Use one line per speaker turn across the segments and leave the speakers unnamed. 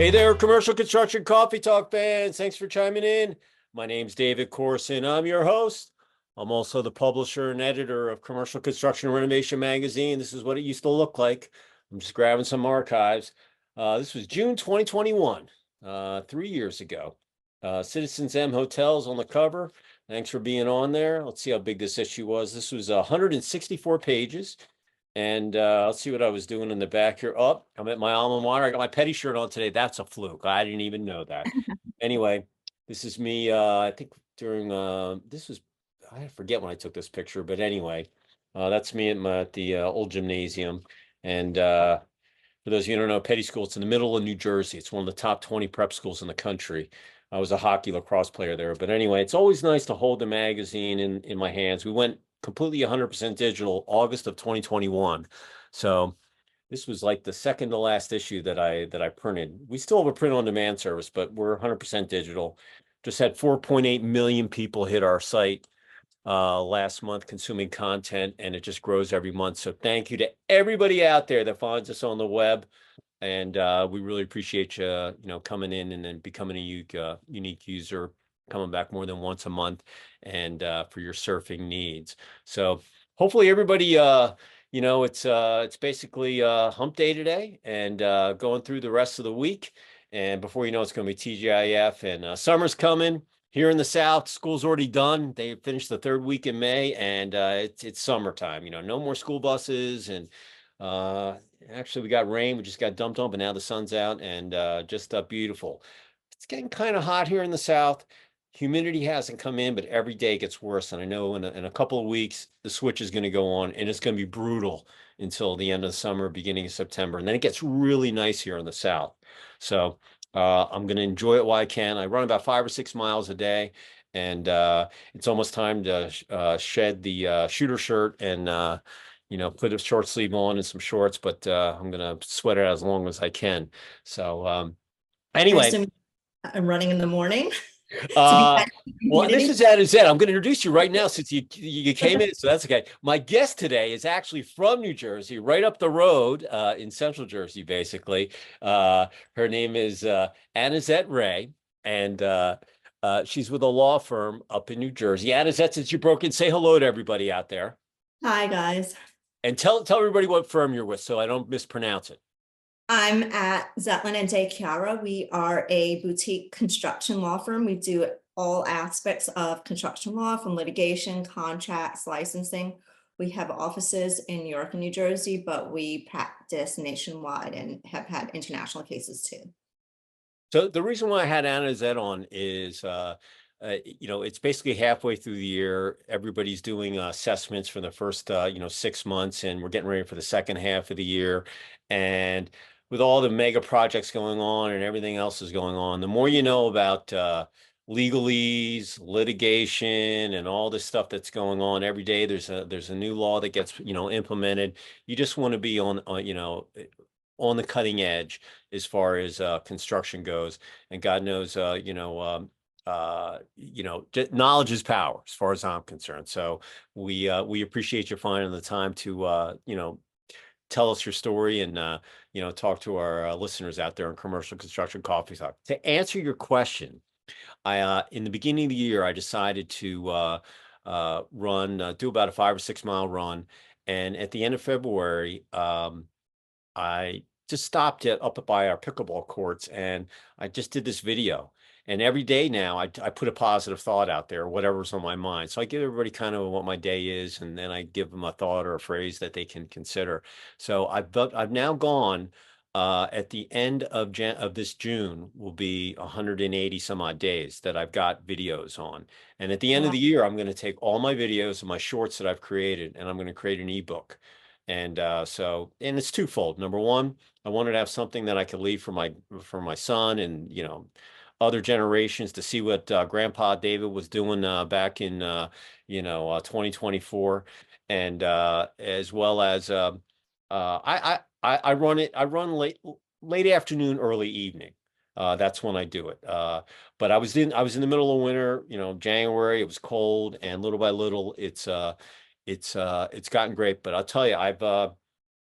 Hey there, commercial construction coffee talk fans. Thanks for chiming in. My name's David Corson. I'm your host. I'm also the publisher and editor of Commercial Construction and Renovation magazine. This is what it used to look like. I'm just grabbing some archives. This was June 2021, 3 years ago. Citizens M Hotels on the cover. Thanks for being on there. Let's see how big this issue was. This was 164 pages. And I'll see what I was doing in the back here. Oh, I'm at my alma mater. I got my petty shirt on today. That's a fluke. I didn't even know that. Anyway, this is me. I think during this was, I forget when I took this picture, but anyway, that's me at the old gymnasium. And for those of you who don't know, Petty School, it's in the middle of New Jersey. It's one of the top 20 prep schools in the country. I was a hockey lacrosse player there. But anyway, it's always nice to hold the magazine in my hands. We went completely 100% digital August of 2021. So this was like the second to last issue that I printed. We still have a print on demand service, but we're 100% digital. Just had 4.8 million people hit our site last month consuming content, and it just grows every month. So thank you to everybody out there that finds us on the web. And we really appreciate you, coming in and then becoming a unique user, coming back more than once a month, and for your surfing needs. So hopefully everybody, it's basically hump day today, and going through the rest of the week. And before you know, it's going to be TGIF, and summer's coming. Here in the South, school's already done. They finished the third week in May, and it's summertime. No more school buses, and actually we got rain. We just got dumped on, but now the sun's out, and just beautiful. It's getting kind of hot here in the South. Humidity hasn't come in, but every day it gets worse. And I know in a couple of weeks, the switch is going to go on, and it's going to be brutal until the end of the summer, beginning of September. And then it gets really nice here in the South. So I'm going to enjoy it while I can. I run about 5 or 6 miles a day, and it's almost time to shed the shooter shirt and put a short sleeve on and some shorts. But I'm going to sweat it out as long as I can. So anyway.
I'm running in the morning.
Well, this is Anazette. I'm going to introduce you right now since you came in, so that's okay. My guest today is actually from New Jersey, right up the road in Central Jersey, basically. Her name is Anazette Ray, and she's with a law firm up in New Jersey. Anazette, since you broke in, say hello to everybody out there.
Hi, guys.
And tell everybody what firm you're with so I don't mispronounce it.
I'm at Zetlin De Chiara. We are a boutique construction law firm. We do all aspects of construction law, from litigation, contracts, licensing. We have offices in New York and New Jersey, but we practice nationwide and have had international cases too.
So the reason why I had Anazette on is, it's basically halfway through the year. Everybody's doing assessments for the first, 6 months, and we're getting ready for the second half of the year. And with all the mega projects going on and everything else is going on, the more you know about legalese, litigation, and all this stuff that's going on every day. There's a new law that gets implemented. You just want to be on the cutting edge as far as construction goes. And God knows, knowledge is power as far as I'm concerned. So we appreciate you finding the time to tell us your story and talk to our listeners out there in Commercial Construction Coffee Talk. To answer your question, I in the beginning of the year I decided to do about a 5 or 6 mile run, and at the end of February, I just stopped up by our pickleball courts, and I just did this video. And every day now, I put a positive thought out there, whatever's on my mind. So I give everybody kind of what my day is, and then I give them a thought or a phrase that they can consider. So I've now gone at the end of this June will be 180 some odd days that I've got videos on. And at the end of the year, I'm going to take all my videos and my shorts that I've created, and I'm going to create an ebook. And and it's twofold. Number one, I wanted to have something that I could leave for my son and other generations to see what Grandpa David was doing back in 2024, and as well as I run late afternoon, early evening. That's when I do it. But I was in the middle of winter, January. It was cold, and little by little, it's gotten great. But I'll tell you,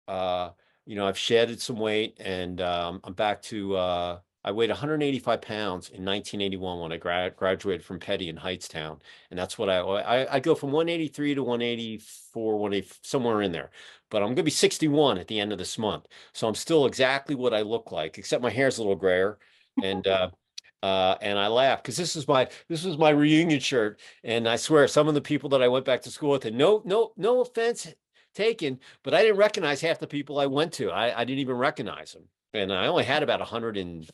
I've shedded some weight, and I'm back to I weighed 185 pounds in 1981 when I graduated from Petty in Hightstown. And that's what I go from 183 to 184, 180, somewhere in there. But I'm going to be 61 at the end of this month. So I'm still exactly what I look like, except my hair's a little grayer. And and I laugh because this was my reunion shirt. And I swear some of the people that I went back to school with, and no offense taken, but I didn't recognize half the people I went to. I didn't even recognize them. And I only had about 100 and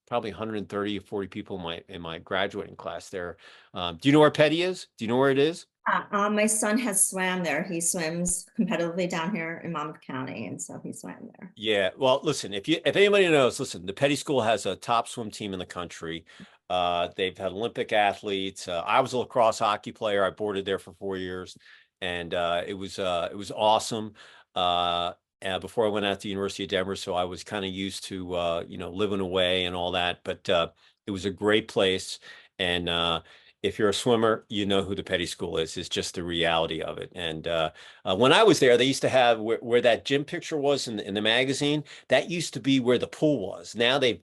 probably 130 or 40 people in my graduating class there. Do you know where Petty is? Do you know where it is?
My son has swam there. He swims competitively down here in Monmouth County, and so he swam there.
Yeah. Well, listen, if anybody knows, listen, the Petty School has a top swim team in the country. They've had Olympic athletes. I was a lacrosse hockey player. I boarded there for 4 years, and it was awesome. Before I went out to the University of Denver, so I was kind of used to living away and all that. But it was a great place, and if you're a swimmer, you know who the Petty School is. It's just the reality of it. And when I was there, they used to have where that gym picture was in the magazine. That used to be where the pool was. Now they've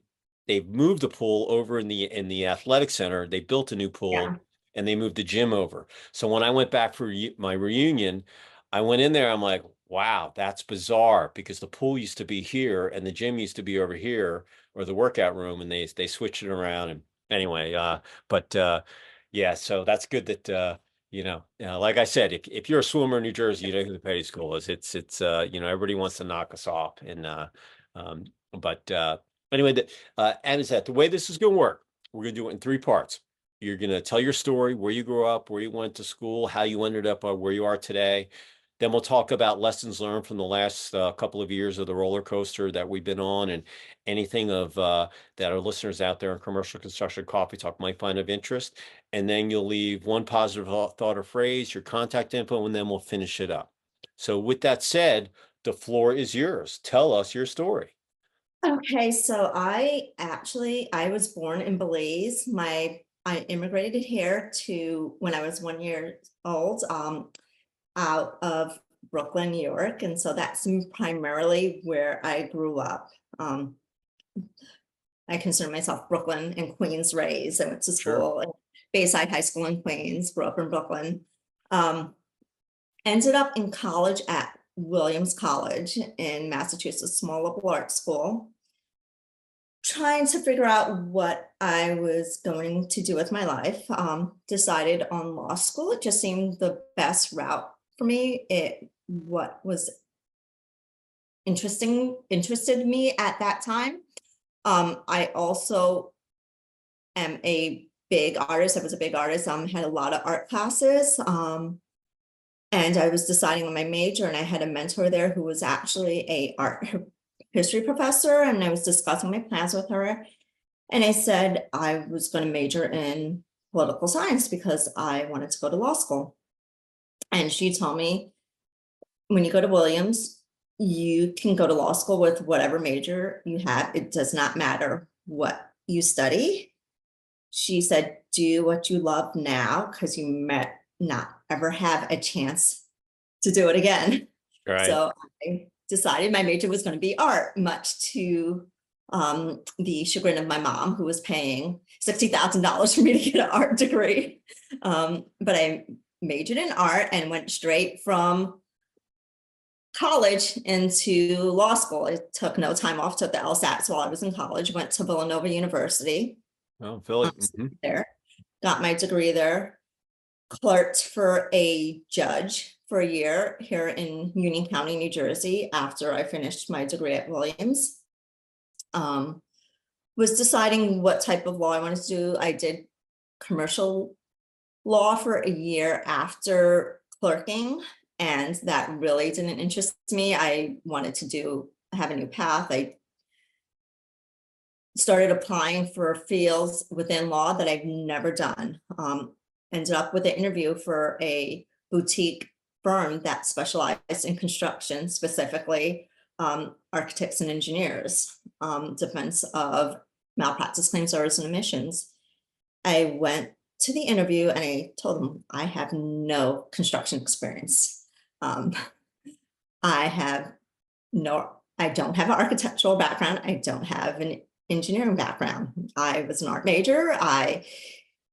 moved the pool over in the athletic center. They built a new pool,
Yeah.
and they moved the gym over. So when I went back for my reunion, I went in there. I'm like, wow, that's bizarre because the pool used to be here and the gym used to be over here, or the workout room, and they switched it around. And anyway, yeah, so that's good that like I said, if you're a swimmer in New Jersey, you know who the Petty School is. It's everybody wants to knock us off, and um, but anyway, Anazette, the way this is going to work, we're going to do it in three parts. You're going to tell your story, where you grew up, where you went to school, how you ended up where you are today. Then we'll talk about lessons learned from the last couple of years of the roller coaster that we've been on, and anything of that our listeners out there in commercial construction coffee talk might find of interest. And then you'll leave one positive thought or phrase, your contact info, and then we'll finish it up. So with that said, the floor is yours. Tell us your story.
Okay, so I was born in Belize. I immigrated here when I was 1 year old, out of Brooklyn, New York, and so that's primarily where I grew up. I consider myself Brooklyn and Queens raised. I went to school at Bayside High School in Queens, grew up in Brooklyn. Ended up in college at Williams College in Massachusetts, small liberal arts school, trying to figure out what I was going to do with my life. Decided on law school. It just seemed the best route for me. What was interested me at that time. I also am a big artist. I was a big artist. Had a lot of art classes. And I was deciding on my major, and I had a mentor there who was actually a art history professor, and I was discussing my plans with her. And I said I was going to major in political science because I wanted to go to law school. And she told me, when you go to Williams, you can go to law school with whatever major you have. It does not matter what you study. She said, do what you love now, because you might not ever have a chance to do it again.
Right.
So I decided my major was going to be art, much to the chagrin of my mom, who was paying $60,000 for me to get an art degree. But I majored in art and went straight from college into law school. I took no time off, took the LSATs while I was in college, went to Villanova University.
Oh, Philly.
There, got my degree there, clerked for a judge for a year here in Union County, New Jersey, after I finished my degree at Williams. Was deciding what type of law I wanted to do. I did commercial law for a year after clerking, and that really didn't interest me. I wanted to have a new path. I started applying for fields within law that I've never done. Ended up with an interview for a boutique firm that specialized in construction, specifically architects and engineers, defense of malpractice claims, errors, and omissions. I went to the interview and I told them I have no construction experience. I don't have an architectural background. I don't have engineering background. I was an art major.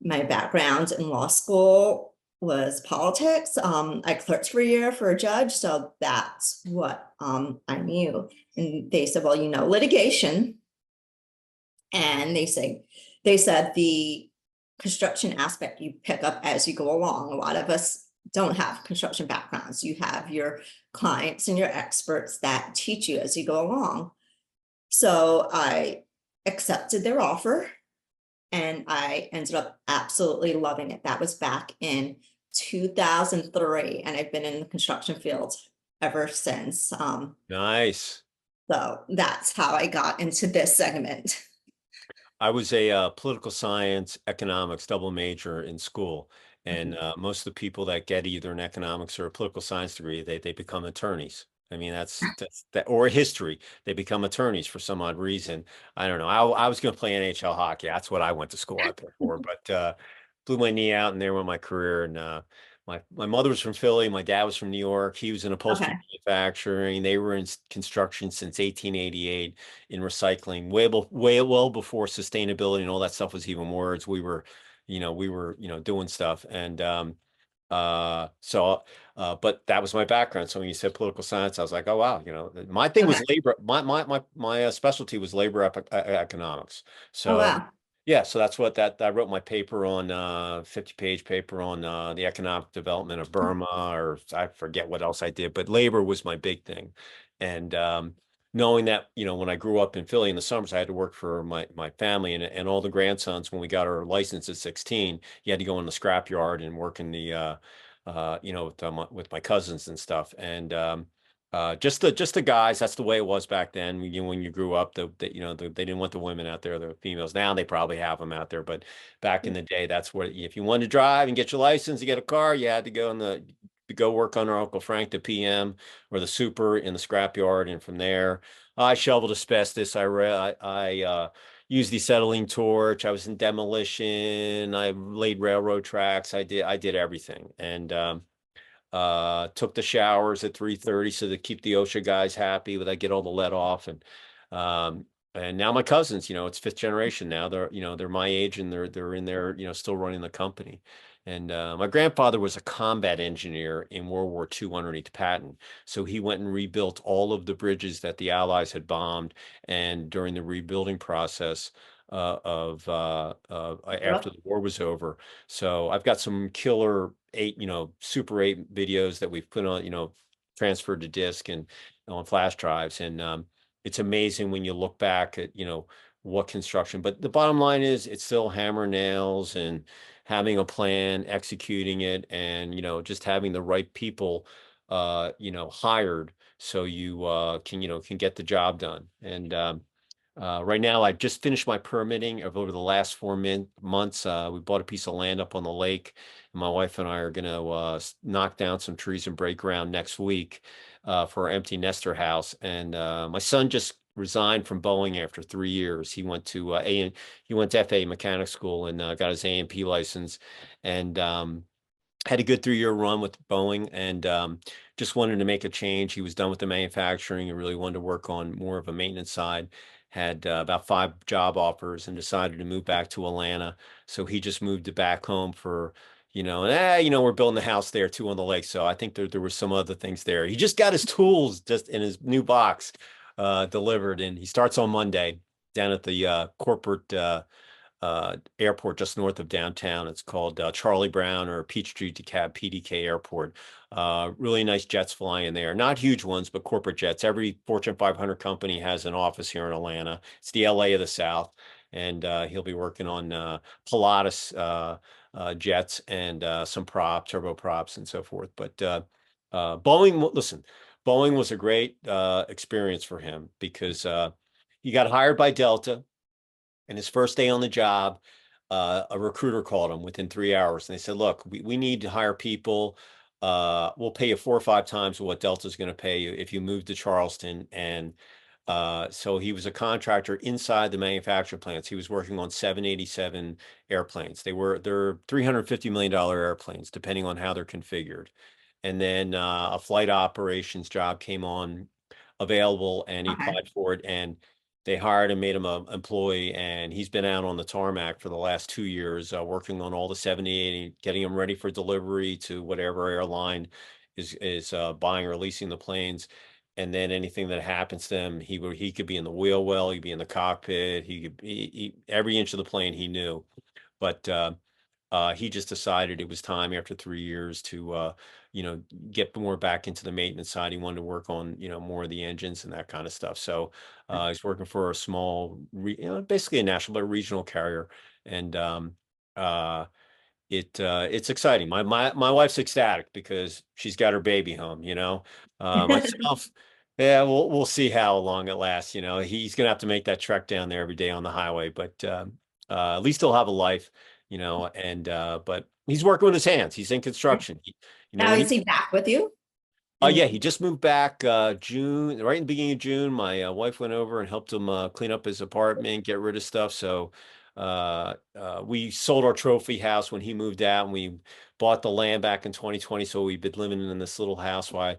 My background in law school was politics. I clerked for a year for a judge, so that's what I knew. And they said, well, litigation. And they said the construction aspect you pick up as you go along. A lot of us don't have construction backgrounds. You have your clients and your experts that teach you as you go along. So I accepted their offer and I ended up absolutely loving it. That was back in 2003, and I've been in the construction field ever since.
Nice.
So that's how I got into this segment.
I was a political science economics double major in school, and most of the people that get either an economics or a political science degree, they become attorneys. I mean, that's that, or history. They become attorneys for some odd reason. I don't know. I was going to play NHL hockey. That's what I went to school out there for, but blew my knee out, and there went my career. And my mother was from Philly. My dad was from New York. He was in upholstery
Okay.
manufacturing. They were in construction since 1888, in recycling, way well before sustainability and all that stuff was even words. We were doing stuff. And but that was my background. So when you said political science, I was like, oh wow, my thing was
Okay.
labor. My specialty was labor economics.
Oh,
So
wow.
yeah, so that's what that I wrote my paper on, 50-page paper on the economic development of Burma, or I forget what else I did, but labor was my big thing. And knowing that, when I grew up in Philly in the summers, I had to work for my family, and all the grandsons, when we got our license at 16, you had to go in the scrapyard and work in the with my cousins and stuff. And just the guys, that's the way it was back then. When you grew up, they didn't want the women out there, the females. Now they probably have them out there, but back in the day, that's what, if you wanted to drive and get your license, you get a car, you had to go work under Uncle Frank, the PM, or the super in the scrapyard. And from there, I shoveled asbestos. I used the acetylene torch. I was in demolition. I laid railroad tracks. I did everything. And took the showers at 3:30 so to keep the OSHA guys happy, but I get all the lead off. And now my cousins, it's fifth generation now. They're my age, and they're in there, still running the company. And my grandfather was a combat engineer in World War II underneath Patton. So he went and rebuilt all of the bridges that the Allies had bombed. And during the rebuilding process after
Yep.
the war was over. So I've got some killer Super 8 videos that we've put on, transferred to disk and on flash drives. And it's amazing when you look back at, what construction. But the bottom line is, it's still hammer nails and having a plan, executing it, and, just having the right people, hired, so you can get the job done. And right now, I just finished my permitting of over the last 4 months. We bought a piece of land up on the lake, and my wife and I are going to knock down some trees and break ground next week for our empty nester house. And my son just resigned from Boeing after 3 years. He went to FA mechanic school and got his A&P license, and had a good 3-year run with Boeing, and just wanted to make a change. He was done with the manufacturing and really wanted to work on more of a maintenance side. Had about 5 job offers and decided to move back to Atlanta. So he just moved it back home for, we're building the house there too on the lake. So I think there were some other things there. He just got his tools just in his new box delivered, and he starts on Monday down at the corporate airport just north of downtown. It's called Charlie Brown or Peachtree DeKalb PDK Airport. Really nice jets flying there. Not huge ones, but corporate jets. Every Fortune 500 company has an office here in Atlanta. It's the LA of the South. And he'll be working on Pilatus jets and some turboprops and so forth. But Boeing, listen, Boeing was a great experience for him because he got hired by Delta. And his first day on the job, a recruiter called him within 3 hours, and they said, "Look, we need to hire people. We'll pay you 4 or 5 times what Delta's going to pay you if you move to Charleston." And so he was a contractor inside the manufacturing plants. He was working on 787 airplanes. They're $350 million airplanes, depending on how they're configured. And then a flight operations job came on available, and he
Okay.
applied for it. And they hired him, made him an employee, and he's been out on the tarmac for the last 2 years, working on all the 78, getting them ready for delivery to whatever airline is buying or leasing the planes. And then anything that happens to them, he could be in the wheel well, he'd be in the cockpit, every inch of the plane he knew. But he just decided it was time after 3 years to get more back into the maintenance side. He wanted to work on more of the engines and that kind of stuff. So he's working for a small, basically a national but regional carrier, and uh, it's exciting. My wife's ecstatic because she's got her baby home. Myself, yeah, we'll see how long it lasts. He's gonna have to make that trek down there every day on the highway, but at least he'll have a life. And but he's working with his hands. He's in construction.
Now
When
is he back with you?
yeah, he just moved back June, right in the beginning of June. My wife went over and helped him clean up his apartment, get rid of stuff. So we sold our trophy house when he moved out, and we bought the land back in 2020. So we've been living in this little house while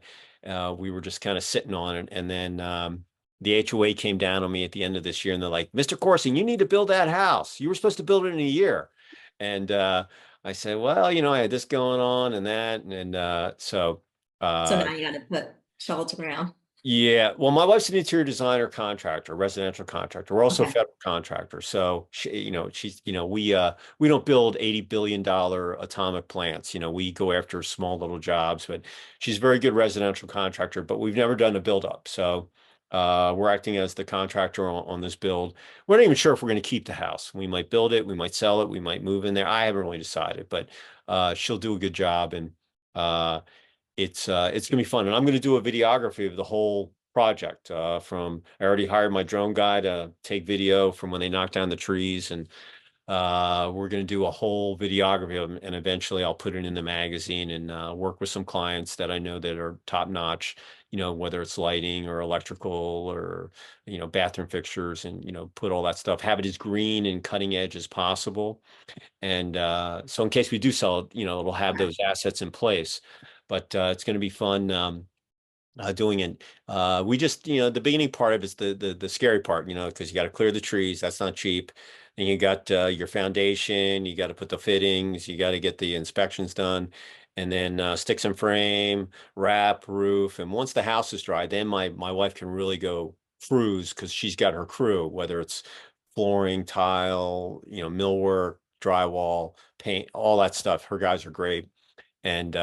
we were just kind of sitting on it. And then the HOA came down on me at the end of this year, and they're like, "Mr. Corson, you need to build that house. You were supposed to build it in a year." And I said, "Well, I had this going on and that." And so.
So
Uh,
now you gotta put shovels around.
yeah, well, my wife's an interior designer contractor, residential contractor. We're also
Okay.
federal contractors. So we don't build $80 billion atomic plants. We go after small little jobs, but she's a very good residential contractor, but we've never done a build up. So we're acting as the contractor on this build. We're not even sure if we're going to keep the house. We might build it, we might sell it, we might move in there. I haven't really decided, but she'll do a good job, and it's gonna be fun, and I'm gonna do a videography of the whole project. I already hired my drone guy to take video from when they knock down the trees, and we're gonna do a whole videography of them, and eventually I'll put it in the magazine and work with some clients that I know that are top notch. Whether it's lighting or electrical or bathroom fixtures, and put all that stuff, have it as green and cutting edge as possible. And so in case we do sell it, it'll have those assets in place. But it's going to be fun doing it. We just, the beginning part of it's the scary part, because you got to clear the trees. That's not cheap. Then you got your foundation. You got to put the fittings. You got to get the inspections done, and then sticks and frame, wrap, roof. And once the house is dry, then my wife can really go cruise because she's got her crew, whether it's flooring, tile, millwork, drywall, paint, all that stuff. Her guys are great. And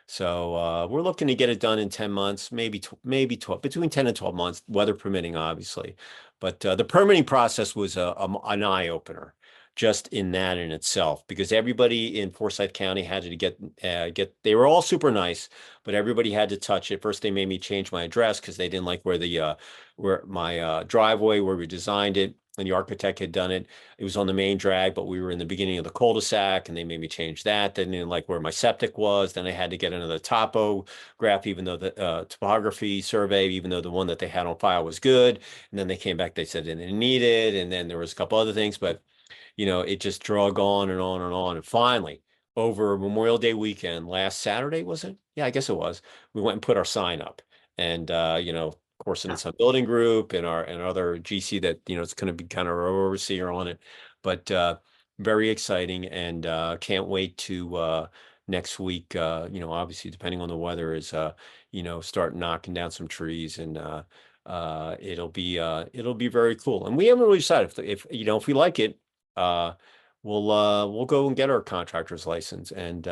so we're looking to get it done in 10 months, maybe 12, between 10 and 12 months, weather permitting, obviously. But the permitting process was an eye opener, just in that in itself, because everybody in Forsyth County had to they were all super nice, but everybody had to touch it. First, they made me change my address because they didn't like where my driveway, where we designed it, and the architect had done it. It was on the main drag, but we were in the beginning of the cul-de-sac, and they made me change that. Then they didn't like where my septic was. Then I had to get another topograph, even though the topography survey, even though the one that they had on file was good. And then they came back, they said they didn't need it. And then there was a couple other things, but it just drug on and on and on. And finally, over Memorial Day weekend, last Saturday, was it? Yeah, I guess it was. We went and put our sign up. And of course, and it's a building group and our other GC that, it's going to be kind of our overseer on it. But very exciting, and can't wait to next week, obviously depending on the weather, is start knocking down some trees, and it'll be very cool. And we haven't really decided if we like it, uh we'll go and get our contractor's license, and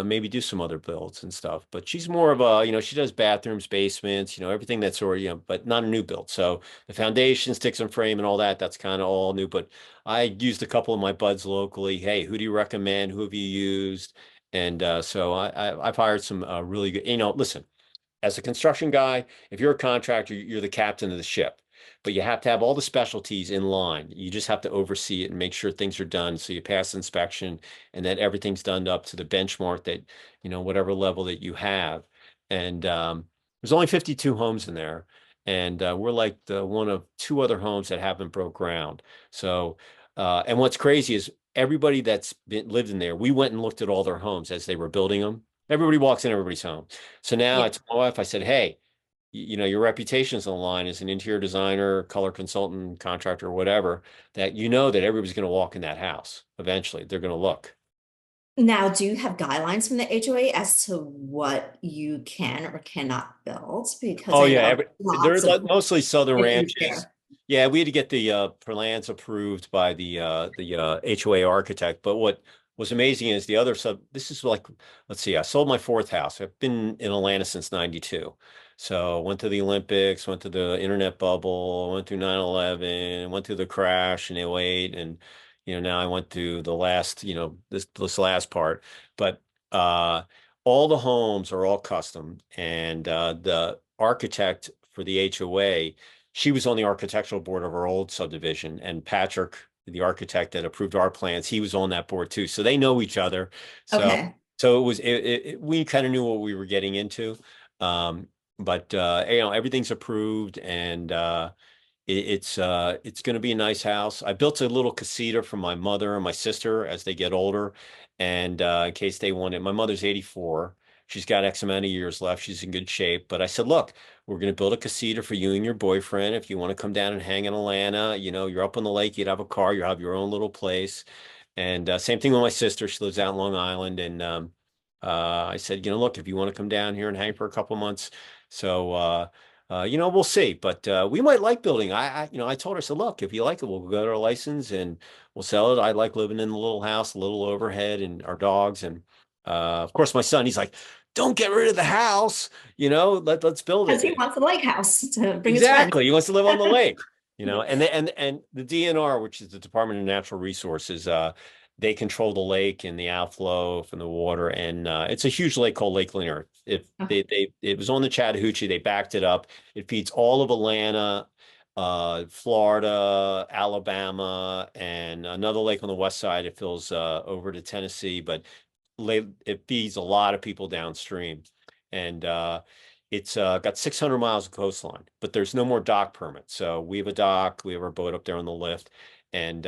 maybe do some other builds and stuff. But she's more of she does bathrooms, basements, everything that's already, but not a new build. So the foundation, sticks and frame and all that, that's kind of all new. But I used a couple of my buds locally. Hey, who do you recommend? Who have you used? And so I've hired some really good, listen, as a construction guy, if you're a contractor, you're the captain of the ship, but you have to have all the specialties in line. You just have to oversee it and make sure things are done so you pass inspection, and that everything's done up to the benchmark that, whatever level that you have. And there's only 52 homes in there. And we're like the one of two other homes that haven't broke ground. So, and what's crazy is everybody that's lived in there, we went and looked at all their homes as they were building them. Everybody walks in everybody's home. So now I
Yeah.
told my wife, I said, hey, your reputation's on the line as an interior designer, color consultant, contractor, whatever, that you know that everybody's going to walk in that house. Eventually, they're going to look.
Now, do you have guidelines from the HOA as to what you can or cannot build? Because
Oh
I
yeah,
know
they're
lots of
mostly southern
issues
ranches.
there.
Yeah, we had to get the plans approved by the HOA architect. But what was amazing is the other sub. This is like, let's see, I sold my fourth house. I've been in Atlanta since '92. So went to the Olympics, went to the internet bubble, went through 9/11, went through the crash in '08, and now I went to the last, this last part. But uh all the homes are all custom, and the architect for the HOA, she was on the architectural board of our old subdivision, and Patrick, the architect that approved our plans, he was on that board too. So they know each other. So
Okay.
so we kind of knew what we were getting into. Um, but everything's approved, and it's going to be a nice house. I built a little casita for my mother and my sister as they get older, and in case they want it. My mother's 84. She's got X amount of years left. She's in good shape. But I said, look, we're going to build a casita for you and your boyfriend. If you want to come down and hang in Atlanta, you're up on the lake, you'd have a car, you have your own little place. And same thing with my sister. She lives out in Long Island. And I said, look, if you want to come down here and hang for a couple months. So, we'll see. But we might like building. I told her, I said, look, if you like it, we'll go to our license and we'll sell it. I like living in the little house, a little overhead, and our dogs. And of course, my son, he's like, don't get rid of the house. Let's build
Because he
it.
wants a lake house to bring his friends.
Exactly. He wants to live on the lake, and the DNR, which is the Department of Natural Resources, they control the lake and the outflow from the water. And it's a huge lake called Lake Lanier. If
Okay.
it was on the Chattahoochee, they backed it up. It feeds all of Atlanta, Florida, Alabama, and another lake on the west side. It fills over to Tennessee, but it feeds a lot of people downstream. And it's got 600 miles of coastline, but there's no more dock permits. So we have a dock, we have our boat up there on the lift. And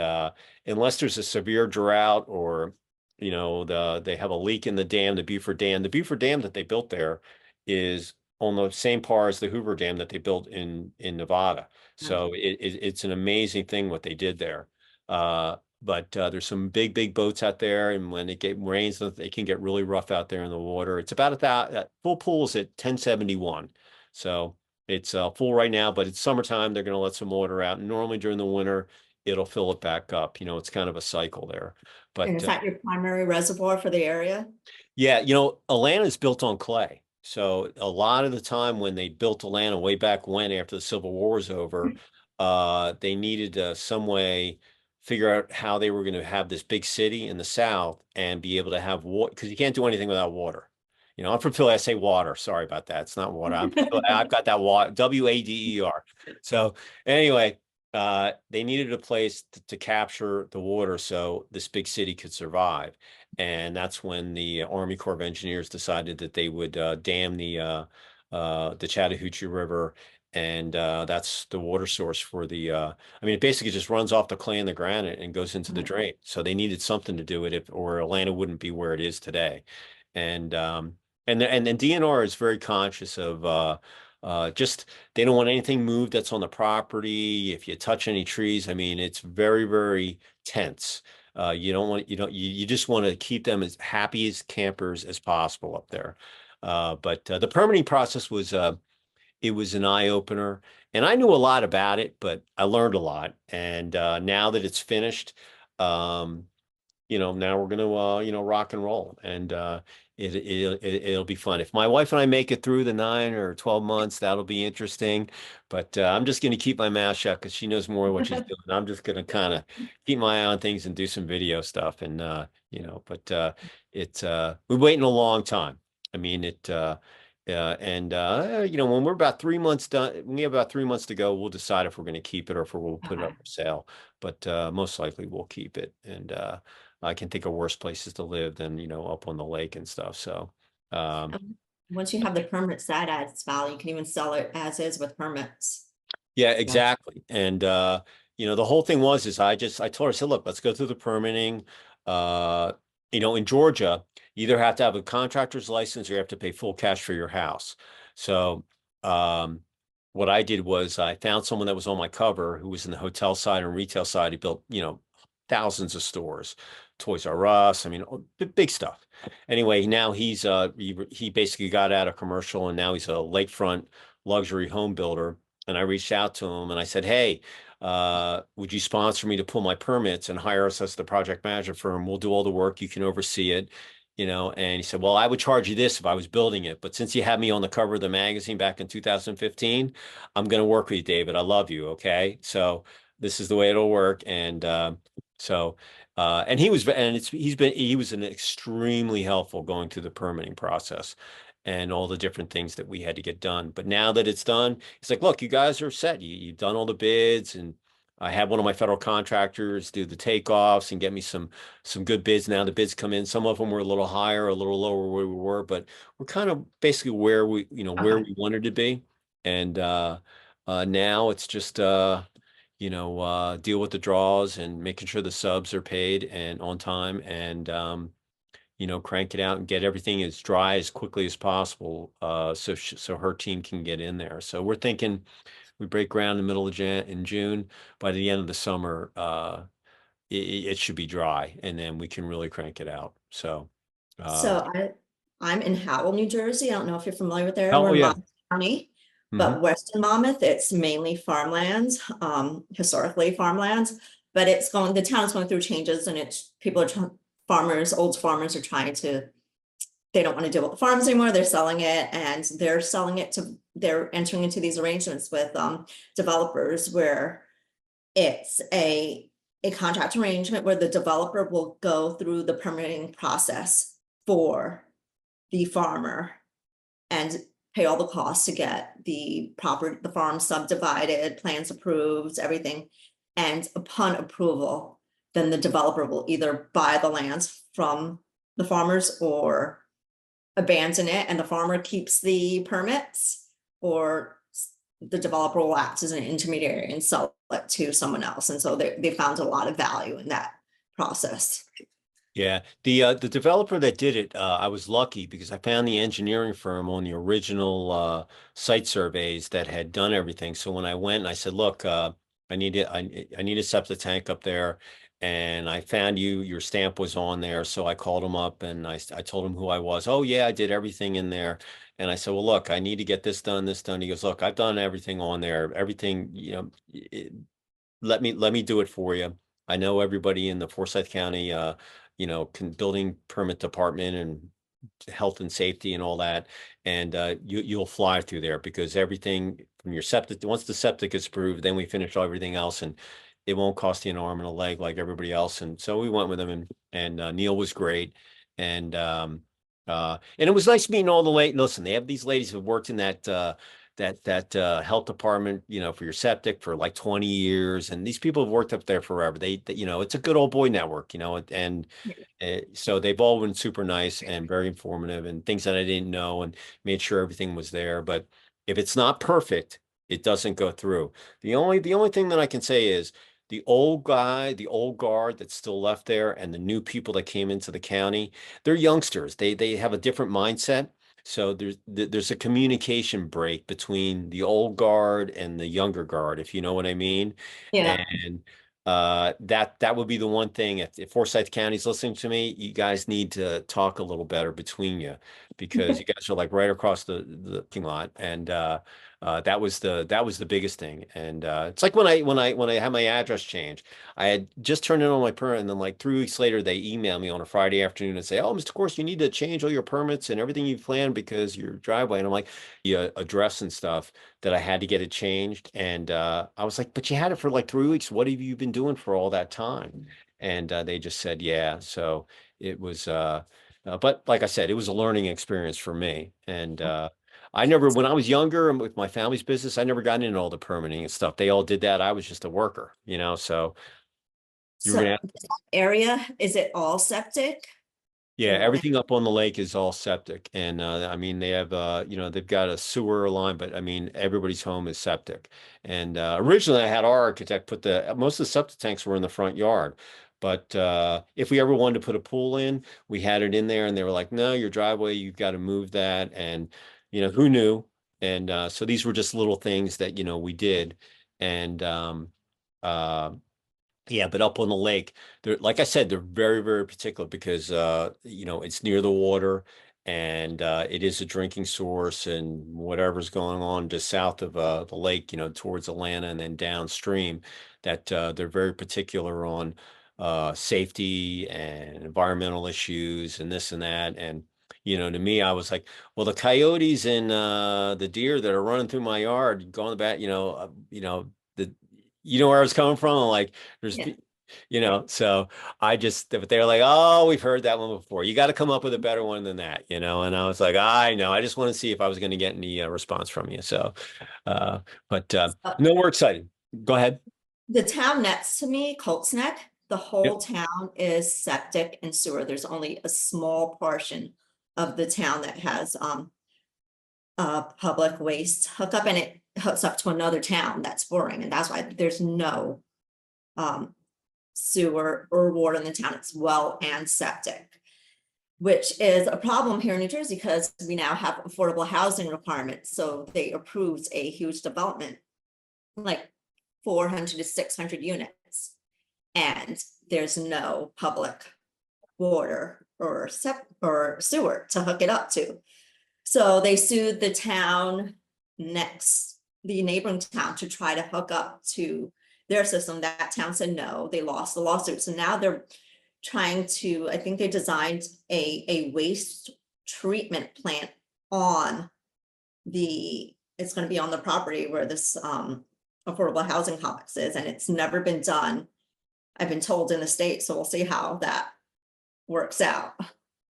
unless there's a severe drought, or, they have a leak in the dam, the Beaufort Dam that they built there is on the same par as the Hoover Dam that they built in Nevada. So it's an amazing thing what they did there. But there's some big boats out there, and when it rains, they can get really rough out there in the water. It's about full pool is at 1071, so it's full right now. But it's summertime; they're going to let some water out. And normally during the winter, it'll fill it back up. It's kind of a cycle there.
And
But
is that your primary reservoir for the area?
yeah, Atlanta's built on clay. So a lot of the time when they built Atlanta way back when, after the Civil War was over, they needed some way figure out how they were going to have this big city in the South and be able to have water, because you can't do anything without water. I'm from Philly. I say water. Sorry about that. It's not water. I've got that water, Wader. So anyway, they needed a place to capture the water so this big city could survive. And that's when the Army Corps of Engineers decided that they would dam the Chattahoochee River, and that's the water source for it basically just runs off the clay and the granite and goes into the drain. So they needed something to do with it, or Atlanta wouldn't be where it is today. And and DNR is very conscious of just, they don't want anything moved that's on the property. If you touch any trees, it's very, very tense. You just want to keep them as happy as campers as possible up there. But the permitting process was it was an eye opener, and I knew a lot about it, but I learned a lot. And now that it's finished, now we're gonna rock and roll, and it'll be fun. If my wife and I make it through the 9 or 12 months, that'll be interesting. But I'm just gonna keep my mouth shut because she knows more what she's doing. I'm just gonna kind of keep my eye on things and do some video stuff, and but it's we're waiting a long time. I mean it. And when we're about 3 months done, when we have about 3 months to go, we'll decide if we're going to keep it or if we'll put it up for sale. But most likely we'll keep it. And I can think of worse places to live than up on the lake and stuff. So
Once you have the permits, that adds value. You can even sell it as is with permits.
yeah, exactly. And the whole thing is I told her, I said, look, let's go through the permitting. In Georgia, you either have to have a contractor's license or you have to pay full cash for your house. So what I did was I found someone that was on my cover who was in the hotel side and retail side. He built, thousands of stores, Toys R Us. I mean, big stuff. Anyway, now he basically got out of commercial and now he's a lakefront luxury home builder. And I reached out to him and I said, hey, would you sponsor me to pull my permits and hire us as the project manager firm? We'll do all the work. You can oversee it. And he said, well, I would charge you this if I was building it. But since you had me on the cover of the magazine back in 2015, I'm going to work with you, David. I love you. Okay. So this is the way it'll work. And he was an extremely helpful going through the permitting process and all the different things that we had to get done. But now that it's done, it's like, look, you guys are set. You've done all the bids, and I had one of my federal contractors do the takeoffs and get me some good bids. Now the bids come in. Some of them were a little higher, a little lower where we were, but we're kind of basically where where
Okay.
we wanted to be. And now it's just deal with the draws and making sure the subs are paid and on time, and crank it out and get everything as dry as quickly as possible, so her team can get in there. So we're thinking we break ground in the middle of in June. By the end of the summer, it should be dry, and then we can really crank it out. So,
So I'm in Howell, New Jersey. I don't know if you're familiar with there.
oh
We're in
yeah.
Monmouth County,
Hmm.
but Western Monmouth, it's mainly farmlands, historically farmlands. But the town is going through changes, and farmers, old farmers are they don't want to deal with the farms anymore. They're selling it, and they're entering into these arrangements with developers where it's a contract arrangement where the developer will go through the permitting process for the farmer and pay all the costs to get the farm subdivided, plans approved, everything. And upon approval, then the developer will either buy the lands from the farmers or abandon it, and the farmer keeps the permits, or the developer will act as an intermediary and sell it to someone else. And so they found a lot of value in that process.
Yeah, the developer that did it, I was lucky because I found the engineering firm on the original site surveys that had done everything. So when I went and I said, "Look, I need a septic tank up there," and I found your stamp was on there. So I called him up and I told him who I was. Oh yeah, I did everything in there. And I said, "Well, look, I need to get this done, this done." He goes, "Look, I've done everything on there. Everything, let me do it for you. I know everybody in the Forsyth County, building permit department and health and safety and all that. And you'll fly through there because everything from your septic, once the septic is approved, then we finish everything else, and it won't cost you an arm and a leg like everybody else." And so we went with him, and Neil was great. And it was nice meeting all the ladies. Listen, they have these ladies who worked in that health department, for your septic for like 20 years. And these people have worked up there forever. It's a good old boy network, and so they've all been super nice and very informative and things that I didn't know, and made sure everything was there. But if it's not perfect, it doesn't go through. The only thing that I can say is the old guy, the old guard that's still left there, and the new people that came into the county, they're youngsters. They have a different mindset. So there's a communication break between the old guard and the younger guard, if you know what I mean.
Yeah.
And that would be the one thing. If Forsyth County's listening to me, you guys need to talk a little better between you, because you guys are like right across the parking lot. And that was the biggest thing. And it's like when I had my address change, I had just turned in on my permit, and then like 3 weeks later, they emailed me on a Friday afternoon and say, "Oh, Mr. Course, you need to change all your permits and everything you planned because your driveway." And I'm like, the address and stuff that I had to get it changed. And I was like, "But you had it for like 3 weeks. What have you been doing for all that time?" And they just said, "Yeah." So it was, but like I said, it was a learning experience for me. And when I was younger and with my family's business, I never got into all the permitting and stuff. They all did that. I was just a worker. So you were
So
gonna,
area, is it all septic
yeah,
or?
everything up on the lake is all septic. And I mean, they have, they've got a sewer line, but I mean, everybody's home is septic. And originally I had our architect put most of the septic tanks were in the front yard. But if we ever wanted to put a pool in, we had it in there, and they were like, "No, your driveway, you've got to move that." And who knew? And so these were just little things that, we did. And uh, yeah, but up on the lake, they're, like I said, they're very, very particular because it's near the water, and it is a drinking source, and whatever's going on just south of the lake, towards Atlanta and then downstream, that they're very particular on safety and environmental issues and this and that. And to me, I was like, well, the coyotes and the deer that are running through my yard, going back, the where I was coming from. I'm like, there's,
Yeah.
so but they're like, oh, we've heard that one before. You got to come up with a better one than that, And I was like, I know. I just want to see if I was going to get any response from you. So, but no, we're excited. Go ahead.
The town next to me, Colts Neck, the whole
Yep.
town is septic and sewer. There's only a small portion of the town that has public waste hookup, and it hooks up to another town that's boring, and that's why there's no sewer or water in the town. It's well and septic, which is a problem here in New Jersey because we now have affordable housing requirements. So they approved a huge development, like 400 to 600 units, and there's no public water or sewer to hook it up to. So they sued the town the neighboring town, to try to hook up to their system. That town said no, they lost the lawsuit. So now they're trying to, I think they designed a waste treatment plant it's going to be on the property where this affordable housing complex is, and it's never been done, I've been told, in the state. So we'll see how that works out.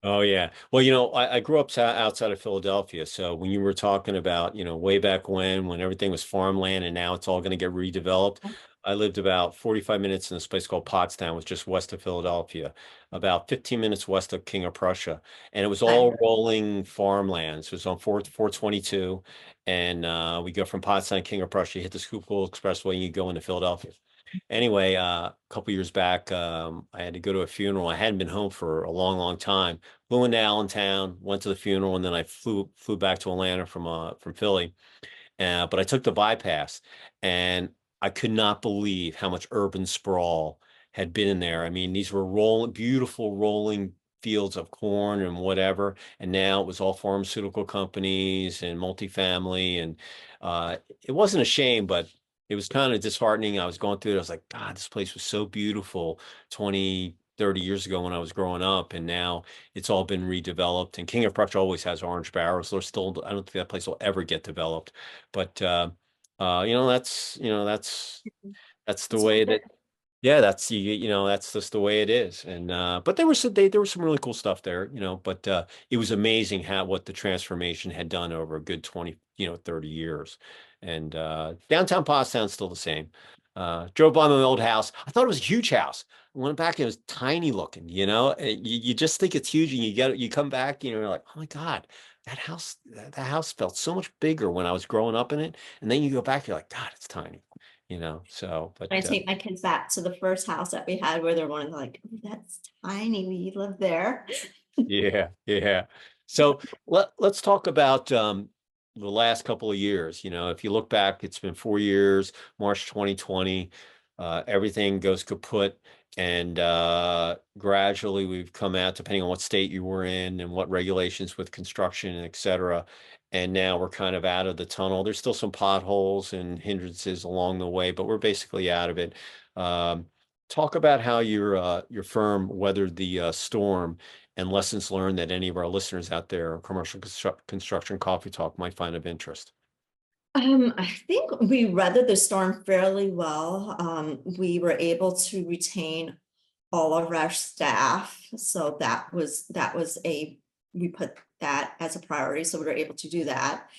Oh yeah. Well, I grew up outside of Philadelphia. So when you were talking about, way back when everything was farmland and now it's all going to get redeveloped, I lived about 45 minutes in this place called Pottstown, which is just west of Philadelphia, about 15 minutes west of King of Prussia. And it was all rolling farmlands. It was on 422. And we go from Pottstown to King of Prussia, you hit the Schuylkill Expressway, and you go into Philadelphia. Anyway, a couple years back, I had to go to a funeral. I hadn't been home for a long, long time. Flew into Allentown, went to the funeral, and then I flew back to Atlanta from Philly. But I took the bypass, and I could not believe how much urban sprawl had been in there. I mean, these were beautiful rolling fields of corn and whatever, and now it was all pharmaceutical companies and multifamily, and it wasn't a shame, but it was kind of disheartening. I was going through it. I was like, God, this place was so beautiful 20, 30 years ago when I was growing up. And now it's all been redeveloped. And King of Prussia always has orange barrels. There's still, I don't think that place will ever get developed. But, that's the
It's
way
really
that, yeah, that's just the way it is. And but there was some really cool stuff there, but it was amazing what the transformation had done over a good 20, 30 years. And downtown Pottstown's still the same. Drove by my old house. I thought it was a huge house. I went back, it was tiny looking, you just think it's huge, and you come back, you're like, oh my God, that house felt so much bigger when I was growing up in it. And then you go back, you're like, God, it's tiny. But
I take my kids back to the first house that we had, where they're one like, oh, that's tiny, we live there.
yeah, yeah. So let's talk about the last couple of years. If you look back, it's been 4 years, March 2020, everything goes kaput. And gradually we've come out, depending on what state you were in and what regulations with construction, and et cetera. And now we're kind of out of the tunnel. There's still some potholes and hindrances along the way, but we're basically out of it. Talk about how your firm weathered the storm, and lessons learned that any of our listeners out there, commercial construction coffee talk, might find of interest.
I think we weathered the storm fairly well. We were able to retain all of our staff, so we put that as a priority, so we were able to do that.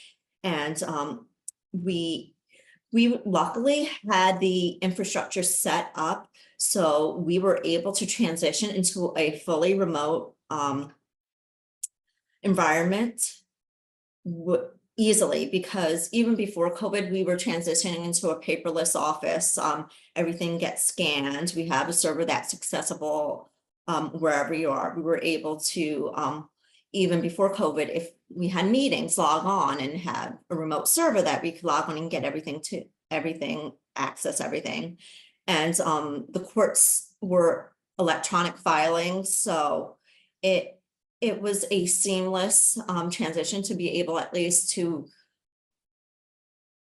And we luckily had the infrastructure set up, so we were able to transition into a fully remote environment easily, because even before COVID, we were transitioning into a paperless office. Everything gets scanned. We have a server that's accessible wherever you are. We were able to even before COVID, if we had meetings, log on and had a remote server that we could log on and get everything, access everything. And the courts were electronic filing, so it was a seamless transition to be able at least to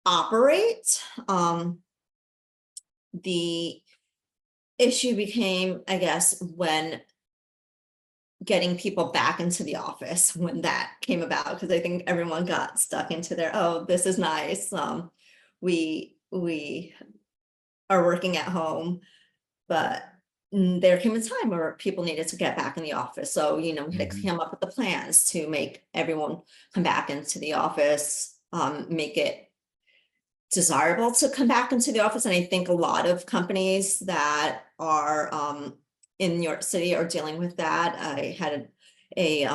operate. The issue became, I guess, when getting people back into the office, when that came about, because I think everyone got stuck into their, oh, this is nice. We are working at home, but there came a time where people needed to get back in the office. So, we had to come up with the plans to make everyone come back into the office, make it desirable to come back into the office. And I think a lot of companies that are in New York City are dealing with that. I had a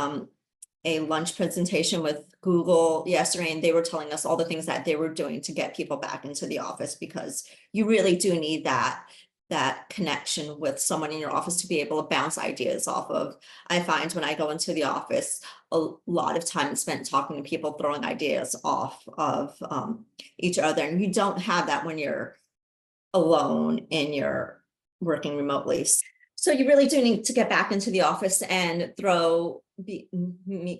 lunch presentation with Google yesterday, and they were telling us all the things that they were doing to get people back into the office, because you really do need that connection with someone in your office to be able to bounce ideas off of. I find when I go into the office, a lot of time is spent talking to people, throwing ideas off of each other. And you don't have that when you're alone and you're working remotely. So you really do need to get back into the office and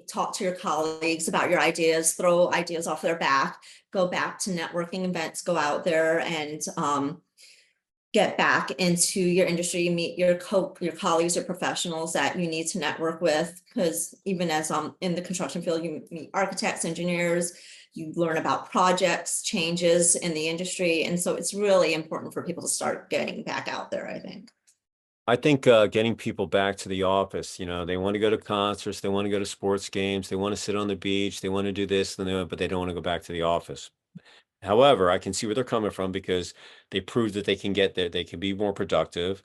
talk to your colleagues about your ideas, throw ideas off their back, go back to networking events, go out there and get back into your industry, meet your colleagues or professionals that you need to network with. Because even as in the construction field, you meet architects, engineers, you learn about projects, changes in the industry. And so it's really important for people to start getting back out there, I think.
I think getting people back to the office, they want to go to concerts, they want to go to sports games, they want to sit on the beach, they want to do this, but they don't want to go back to the office. However, I can see where they're coming from, because they prove that they can get there, they can be more productive,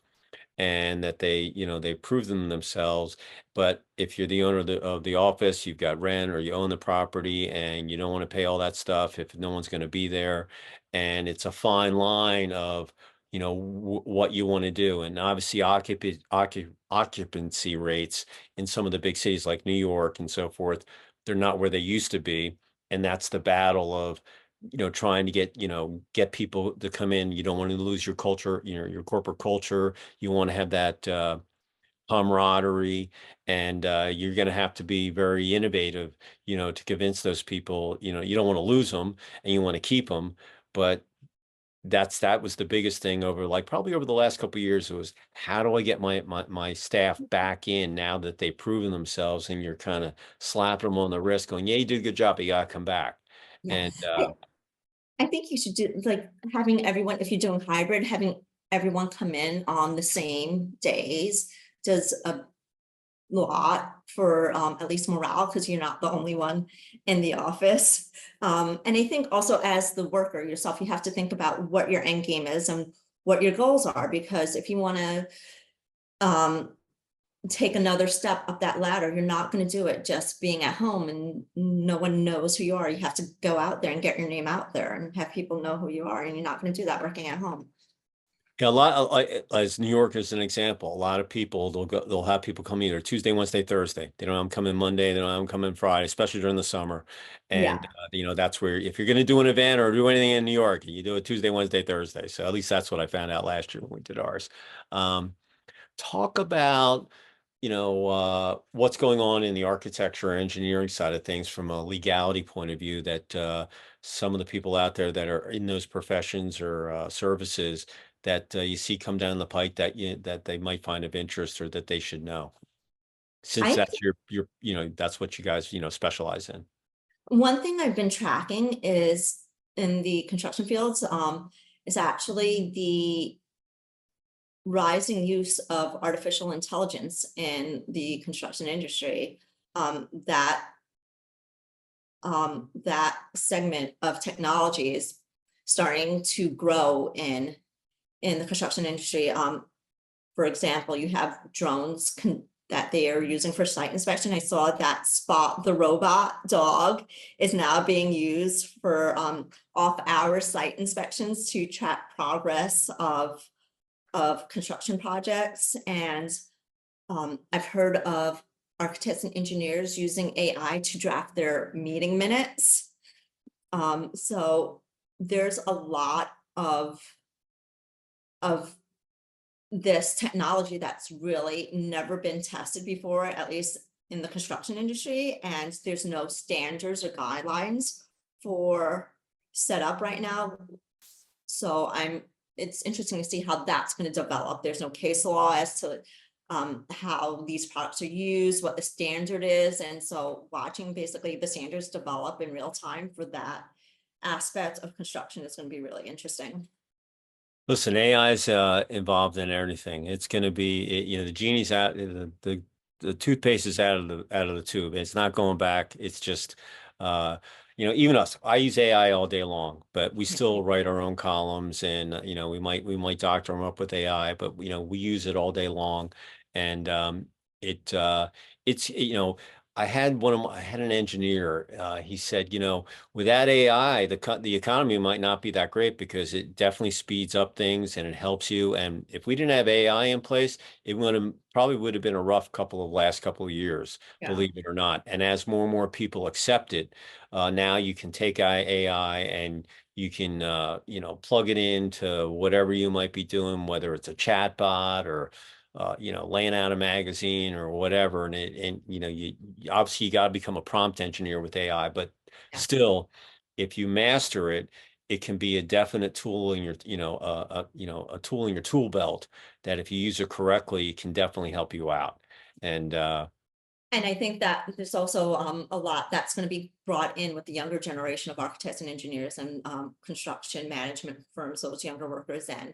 and that they prove them themselves. But if you're the owner of the office, you've got rent, or you own the property, and you don't want to pay all that stuff if no one's going to be there. And it's a fine line of, what you want to do. And obviously occupancy rates in some of the big cities like New York and so forth, they're not where they used to be. And that's the battle of, trying to get people to come in. You don't want to lose your culture, your corporate culture. You want to have that camaraderie, and you're going to have to be very innovative, to convince those people. You don't want to lose them, and you want to keep them. But that was the biggest thing probably over the last couple of years. It was, how do I get my staff back in now that they've proven themselves? And you're kind of slapping them on the wrist going, yeah, you did a good job, but you gotta come back.
Yeah.
And
I think you should do like having everyone, if you're doing hybrid, having everyone come in on the same days does a lot for at least morale, because you're not the only one in the office. And I think also as the worker yourself, you have to think about what your end game is and what your goals are, because if you want to take another step up that ladder, you're not going to do it just being at home and no one knows who you are. You have to go out there and get your name out there and have people know who you are, and you're not going to do that working at home.
yeah, a lot, as New York is an example, a lot of people, they'll have people come either Tuesday, Wednesday, Thursday. They don't have them coming Monday, they don't have them coming Friday, especially during the summer. And that's where, if you're going to do an event or do anything in New York, you do it Tuesday, Wednesday, Thursday. So at least that's what I found out last year when we did ours. Talk about what's going on in the architecture or engineering side of things from a legality point of view, that some of the people out there that are in those professions or services that you see come down the pike that they might find of interest, or that they should know, since that's your that's what you guys specialize in.
One thing I've been tracking is in the construction fields is actually the rising use of artificial intelligence in the construction industry. That segment of technology is starting to grow in the construction industry. For example, you have drones that they are using for site inspection. I saw that Spot the robot dog is now being used for off-hour site inspections to track progress of construction projects. And I've heard of architects and engineers using AI to draft their meeting minutes. So there's a lot of this technology that's really never been tested before, at least in the construction industry, and there's no standards or guidelines for setup right now. So it's interesting to see how that's going to develop. There's no case law as to how these products are used, what the standard is. And so watching basically the standards develop in real time for that aspect of construction is going to be really interesting.
Listen, AI is involved in everything. It's going to be, the genie's out, the toothpaste is out of the tube. It's not going back. It's just, even us. I use AI all day long, but we still write our own columns, and we might doctor them up with AI, but we use it all day long, and it's I had an engineer. He said, without AI, the economy might not be that great because it definitely speeds up things and it helps you. And if we didn't have AI in place, it probably would have been a rough last couple of years,
Yeah.
believe it or not. And as more and more people accept it, now you can take AI and you can plug it into whatever you might be doing, whether it's a chat bot or laying out a magazine or whatever. And you obviously got to become a prompt engineer with AI, but
Yeah.
still, if you master it, it can be a definite tool in your, a tool in your tool belt that if you use it correctly, it can definitely help you out. And
I think that there's also a lot that's going to be brought in with the younger generation of architects and engineers and construction management firms, those younger workers, and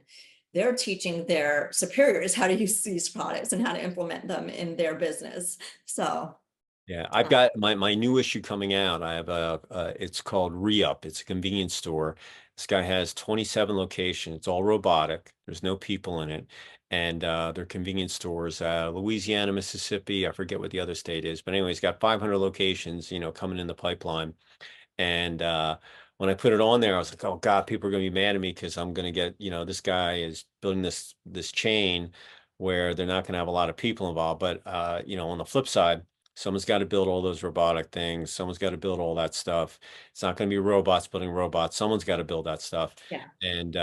they're teaching their superiors how to use these products and how to implement them in their business. So
yeah, I've got my new issue coming out. I have it's called Re-Up. It's a convenience store. This guy has 27 locations. It's all robotic. There's no people in it. And they're convenience stores, Louisiana, Mississippi. I forget what the other state is. But anyway, he's got 500 locations, coming in the pipeline. And when I put it on there, I was like, oh God, people are going to be mad at me because I'm going to get, this guy is building this chain where they're not going to have a lot of people involved. But on the flip side, someone's got to build all those robotic things. Someone's got to build all that stuff. It's not going to be robots building robots. Someone's got to build that stuff.
yeah.
And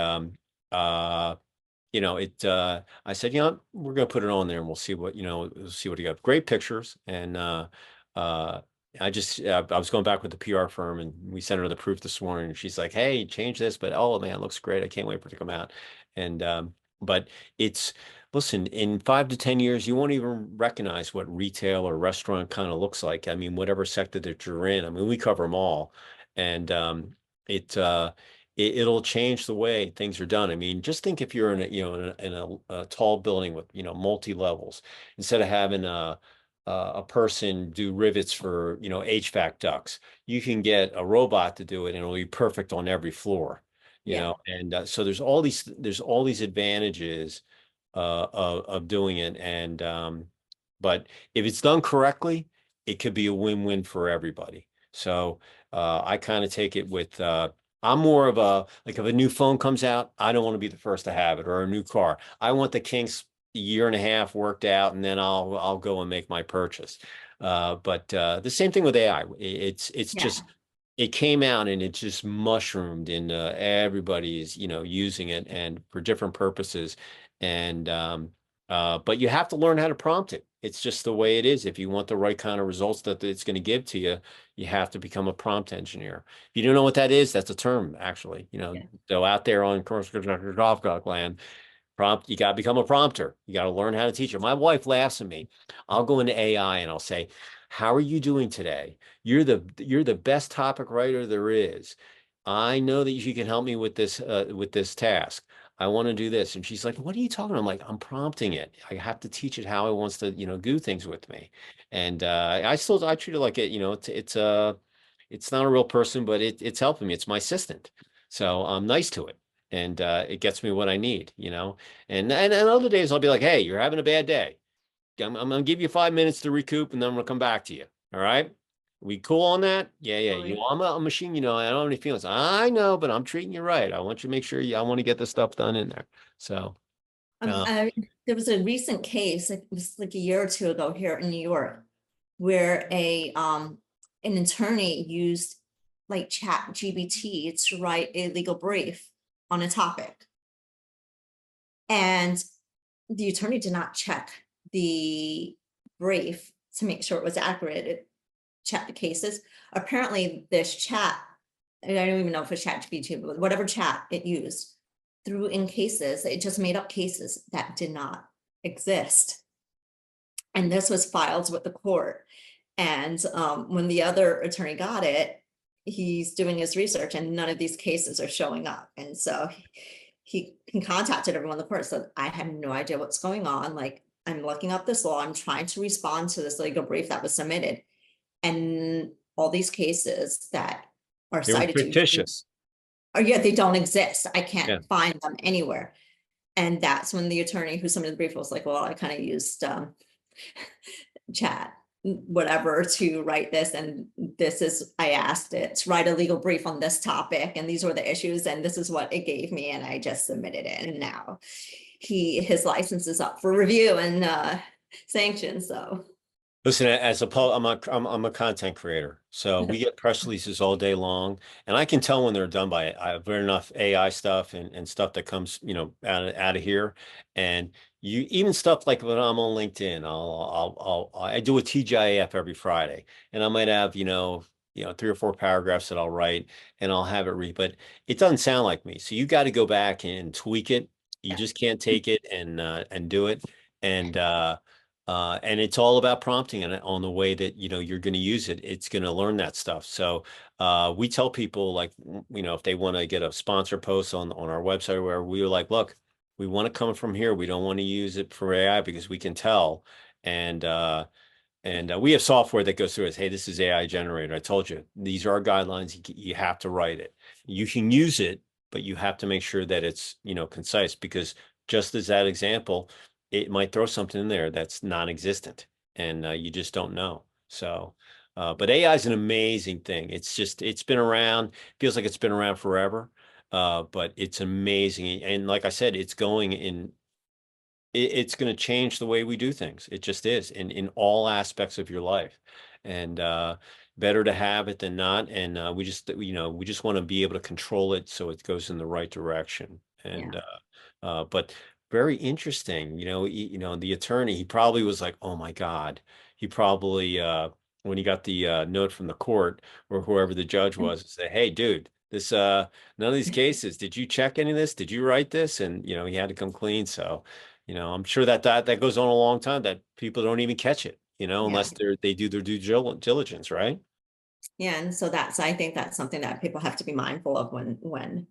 I said, we're going to put it on there and we'll see what, we'll see what you got. Great pictures. And uh I was going back with the PR firm and we sent her the proof this morning and she's like, hey, change this, but oh man, it looks great. I can't wait for it to come out. And but listen, in 5 to 10 years, you won't even recognize what retail or restaurant kind of looks like. I mean, whatever sector that you're in, I mean, we cover them all. And it'll change the way things are done. I mean, just think if you're in a tall building with, multi levels, instead of having a person do rivets for, HVAC ducts, you can get a robot to do it and it'll be perfect on every floor,
Yeah.
and so there's all these advantages of doing it. And but if it's done correctly, it could be a win-win for everybody. So I kind of take it with I'm more of like if a new phone comes out, I don't want to be the first to have it, or a new car. I want the kinks a year and a half worked out, and then I'll go and make my purchase. But the same thing with AI. It's
Yeah.
just it came out and it just mushroomed, and everybody is using it and for different purposes. And but you have to learn how to prompt it. It's just the way it is. If you want the right kind of results that it's going to give to you, you have to become a prompt engineer. If you don't know what that is, that's a term, actually.
Yeah.
So out there on commercial construction golf land, you got to become a prompter. You got to learn how to teach it. My wife laughs at me. I'll go into AI and I'll say, how are you doing today? You're the best topic writer there is. I know that you can help me with this task. I want to do this. And she's like, what are you talking about? I'm like, I'm prompting it. I have to teach it how it wants to, do things with me. And I treat it like it's not a real person, but it's helping me. It's my assistant. So I'm nice to it. And it gets me what I need, and other days I'll be like, hey, you're having a bad day. I'm gonna give you 5 minutes to recoup, and then I'm gonna come back to you. All right? We cool on that? Yeah, yeah. I'm a machine. I don't have any feelings. I know, but I'm treating you right. I want you to make sure I want to get the stuff done in there. So,
There was a recent case, it was like a year or two ago here in New York. where an attorney used like Chat GBT to write a legal brief on a topic. And the attorney did not check the brief to make sure it was accurate. It checked the cases. Apparently this chat, and I don't even know if it's Chat GPT, but whatever chat it used, threw in cases, it just made up cases that did not exist. And this was filed with the court. And when the other attorney got it, he's doing his research and none of these cases are showing up. And so he contacted everyone in the court, said, I have no idea what's going on. Like, I'm looking up this law. I'm trying to respond to this legal brief that was submitted. And all these cases that are
They were
cited
fictitious.
or yeah, they don't exist. I can't
Yeah.
find them anywhere. And that's when the attorney who submitted the brief was like, well, I kind of used chat whatever to write this, and this is, I asked it to write a legal brief on this topic, and these were the issues, and this is what it gave me, and I just submitted it, and now his license is up for review and sanctions. So
Listen, I'm a content creator, so we get press releases all day long, and I can tell when they're done by it. I've read enough AI stuff and stuff that comes, out of here, and you even stuff like when I'm on LinkedIn, I do a TGIF every Friday, and I might have 3 or 4 paragraphs that I'll write, and I'll have it read, but it doesn't sound like me, so you got to go back and tweak it. You just can't take it and do it, and it's all about prompting and on the way that you're going to use it. It's going to learn that stuff. So we tell people, like, if they want to get a sponsor post on our website, where we were like, look, we want to come from here. We don't want to use it for AI because we can tell. And we have software that goes through it. Hey, this is AI generated. I told you, these are our guidelines. You have to write it. You can use it, but you have to make sure that it's, concise, because just as that example, it might throw something in there that's non-existent, and you just don't know. So, but AI is an amazing thing. It's been around, feels like it's been around forever, but it's amazing. And like I said, it's going it's going to change the way we do things. It just is in all aspects of your life. And better to have it than not. And we just want to be able to control it so it goes in the right direction. And but very interesting, the attorney, he probably was like, oh my God. He probably when he got the note from the court or whoever the judge was, say, hey, dude, this none of these cases, did you check any of this? Did you write this? And he had to come clean. So I'm sure that goes on a long time, that people don't even catch it,
yeah.
unless they do their due diligence, right?
Yeah, and so I think that's something that people have to be mindful of when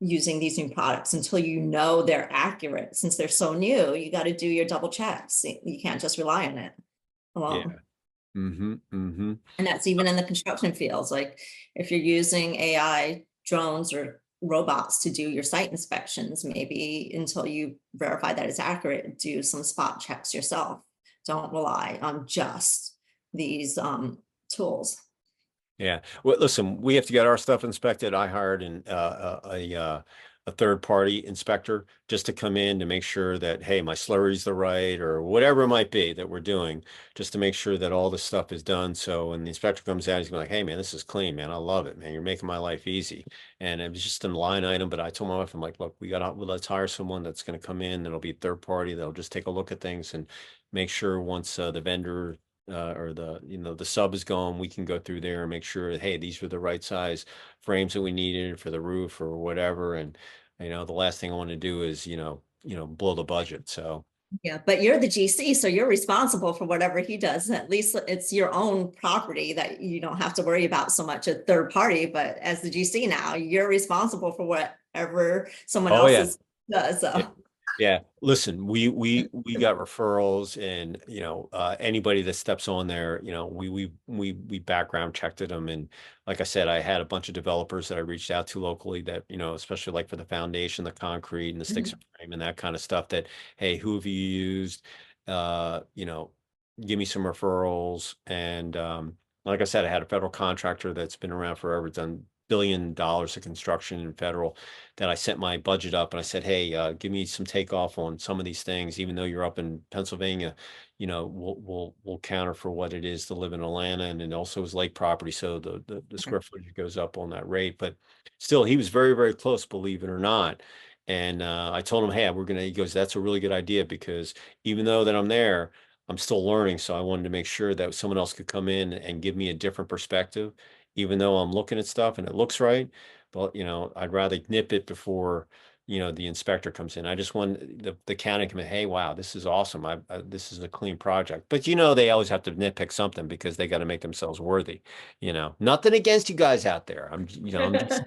using these new products. Until they're accurate, since they're so new, you got to do your double checks. You can't just rely on it
Yeah.
alone.
Mm-hmm. Mm-hmm.
And that's even in the construction fields. Like, if you're using AI drones or robots to do your site inspections, maybe until you verify that it's accurate, do some spot checks yourself. Don't rely on just these tools.
Yeah. Well, listen, we have to get our stuff inspected. I hired a third party inspector just to come in to make sure that, hey, my slurry's the right, or whatever it might be that we're doing, just to make sure that all the stuff is done. So when the inspector comes out, he's gonna be like, hey man, this is clean, man. I love it, man. You're making my life easy. And it was just a line item, but I told my wife, I'm like, look, let's hire someone that's gonna come in, that'll be a third party, that'll just take a look at things and make sure once the vendor or the sub is gone, we can go through there and make sure, hey, these were the right size frames that we needed for the roof or whatever. And the last thing I want to do is blow the budget. So
Yeah, but you're the GC, so you're responsible for whatever he does. At least it's your own property that you don't have to worry about so much a third party. But as the GC now, you're responsible for whatever someone
oh yeah.
else's does.
Yeah.
So
Yeah, listen, we got referrals, and anybody that steps on there, we background checked them, and like I said, I had a bunch of developers that I reached out to locally that especially like for the foundation, the concrete, and the sticks and frame and that kind of stuff. That, hey, who have you used? Give me some referrals, and like I said, I had a federal contractor that's been around forever, done billion of construction in federal, that I sent my budget up and I said, hey, give me some takeoff on some of these things, even though you're up in Pennsylvania, we'll counter for what it is to live in Atlanta, and it also is lake property, so the square footage goes up on that rate. But still, he was very, very close, believe it or not. And I told him, hey, he goes, that's a really good idea, because even though that I'm there, I'm still learning. So I wanted to make sure that someone else could come in and give me a different perspective, even though I'm looking at stuff and it looks right. But, I'd rather nip it before, the inspector comes in. I just want the county to come in, hey, wow, this is awesome. This is a clean project. But, they always have to nitpick something because they got to make themselves worthy. Nothing against you guys out there. I'm just,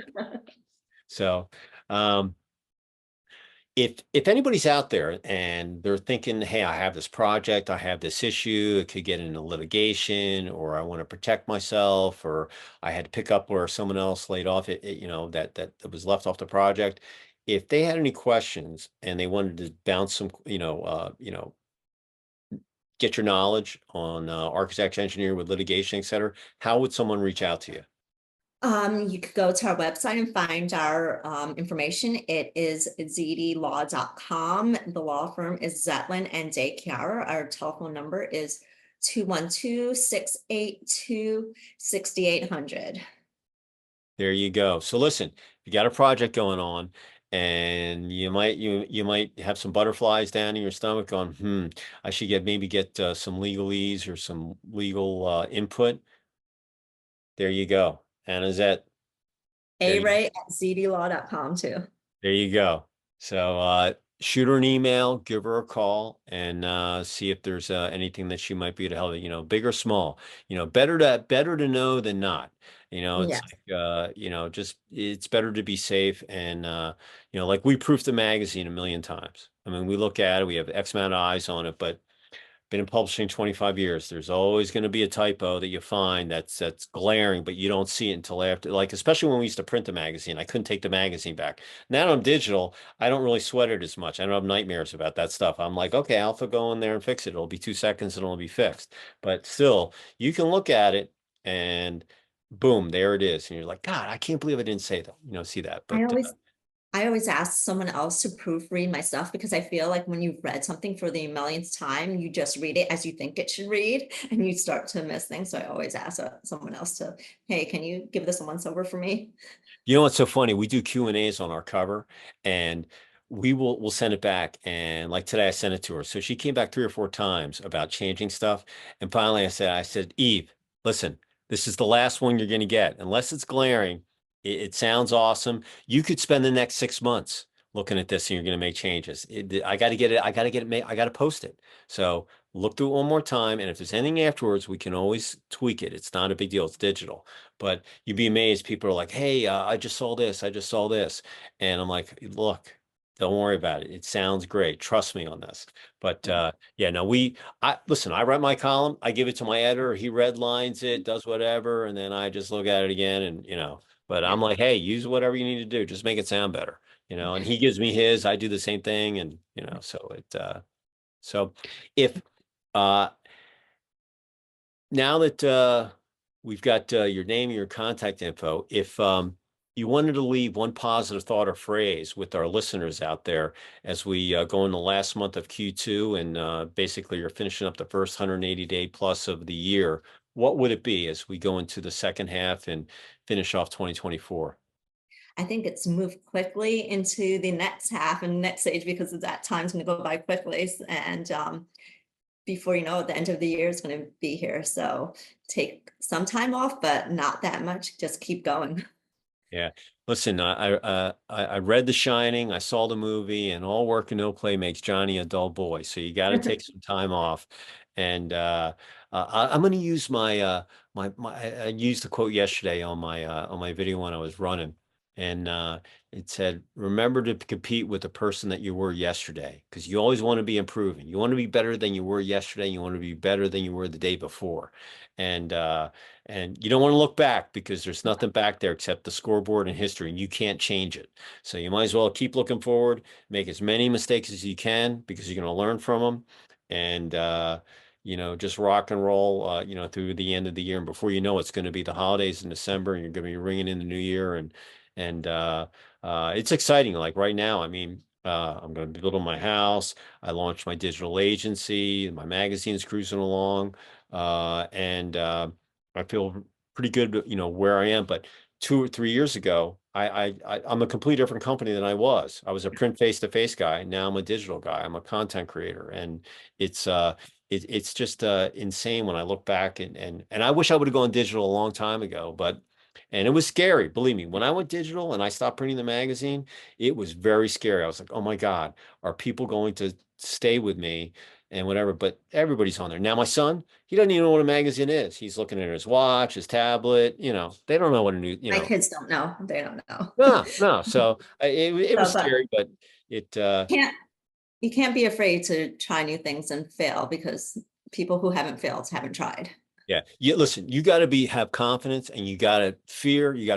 so, um, if anybody's out there and they're thinking, hey, I have this project, I have this issue, it could get into litigation, or I want to protect myself, or I had to pick up where someone else laid off that was left off the project. If they had any questions and they wanted to bounce some, get your knowledge on architect, engineer with litigation, et cetera, how would someone reach out to you?
You could go to our website and find our information. It is zdlaw.com. The law firm is Zetlin and De Chiara. Our telephone number is 212-682-6800.
There you go. So listen, you got a project going on, and you might have some butterflies down in your stomach going, I should maybe get some legalese or some legal input. There you go. Anazette, there you
A-Ray at zdlaw.com too.
there you go. So shoot her an email, give her a call, and see if there's anything that she might be able to help. Big or small. Better to know than not. It's
Yes.
like just it's better to be safe. And like we proof the magazine a million times. I mean, we look at it, we have X amount of eyes on it, but been in publishing 25 years. There's always going to be a typo that you find that's glaring, but you don't see it until after. Like, especially when we used to print the magazine, I couldn't take the magazine back. Now I'm digital. I don't really sweat it as much. I don't have nightmares about that stuff. I'm like, okay, I'll go in there and fix it. It'll be 2 seconds and it'll be fixed. But still, you can look at it and boom, there it is. And you're like, God, I can't believe I didn't say that. See that.
I
But
always I always ask someone else to proofread my stuff, because I feel like when you've read something for the millionth time, you just read it as you think it should read and you start to miss things. So I always ask someone else to, hey, can you give this a once over for me?
what's so funny? We do Q&As on our cover, and we'll send it back. And like today, I sent it to her. So she came back 3 or 4 times about changing stuff. And finally I said, Eve, listen, this is the last one you're going to get. Unless it's glaring, it sounds awesome. You could spend the next 6 months looking at this and you're going to make changes. I got to get it. I got to get it made. I got to post it. So look through it one more time. And if there's anything afterwards, we can always tweak it. It's not a big deal. It's digital. But you'd be amazed. People are like, hey, I just saw this. I just saw this. And I'm like, look, don't worry about it. It sounds great. Trust me on this. But yeah, no, listen, I write my column. I give it to my editor. He redlines it, does whatever. And then I just look at it again and, but I'm like, hey, use whatever you need to do. Just make it sound better, and he gives me his, I do the same thing. And, so if, uh, now that we've got your name and your contact info, if you wanted to leave one positive thought or phrase with our listeners out there as we go in the last month of Q2, and basically you're finishing up the first 180-day plus of the year, what would it be as we go into the second half and finish off 2024?
I think it's moved quickly into the next half and next stage, because that time's going to go by quickly. And before you know it, the end of the year is going to be here. So take some time off, but not that much. Just keep going.
Yeah. Listen, I read The Shining, I saw the movie, and all work and no play makes Johnny a dull boy. So you got to take some time off. And I'm going to use I used the quote yesterday on my video when I was running, and it said, "Remember to compete with the person that you were yesterday, because you always want to be improving. You want to be better than you were yesterday. You want to be better than you were the day before, and you don't want to look back, because there's nothing back there except the scoreboard and history, and you can't change it. So you might as well keep looking forward, make as many mistakes as you can, because you're going to learn from them, and just rock and roll, through the end of the year. And before you know it's going to be the holidays in December, and you're going to be ringing in the new year. And it's exciting. Like right now, I mean, I'm going to be building my house. I launched my digital agency. My magazine's cruising along. And I feel pretty good, where I am. But 2 or 3 years ago, I'm a complete different company than I was. I was a print face-to-face guy. Now I'm a digital guy. I'm a content creator, and it's it's just insane when I look back, and I wish I would have gone digital a long time ago, but and it was scary. Believe me, when I went digital and I stopped printing the magazine, it was very scary. I was like, oh my God, are people going to stay with me and whatever? But everybody's on there now. My son, he doesn't even know what a magazine is. He's looking at his watch, his tablet. They don't know what a new,
My kids don't know. They don't know.
no, no. So it was
So, but
scary, but it,
can't you can't be afraid to try new things and fail, because people who haven't failed haven't tried.
yeah. Listen, you got to have confidence, and you got to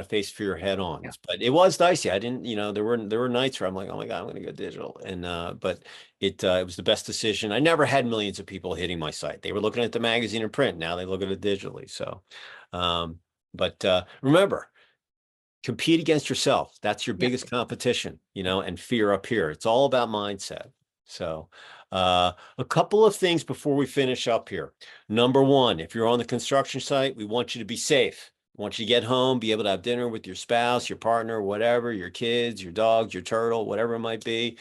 face fear head on.
Yeah.
But it was dicey. I didn't, there were nights where I'm like, oh my God, I'm going to go digital. But it was the best decision. I never had millions of people hitting my site. They were looking at the magazine and print. Now they look at it digitally. So, but remember, compete against yourself. That's your
Yeah.
biggest competition, and fear up here. It's all about mindset. So, a couple of things before we finish up here. Number one, if you're on the construction site, we want you to be safe. We want you to get home, be able to have dinner with your spouse, your partner, whatever, your kids, your dogs, your turtle, whatever it might be.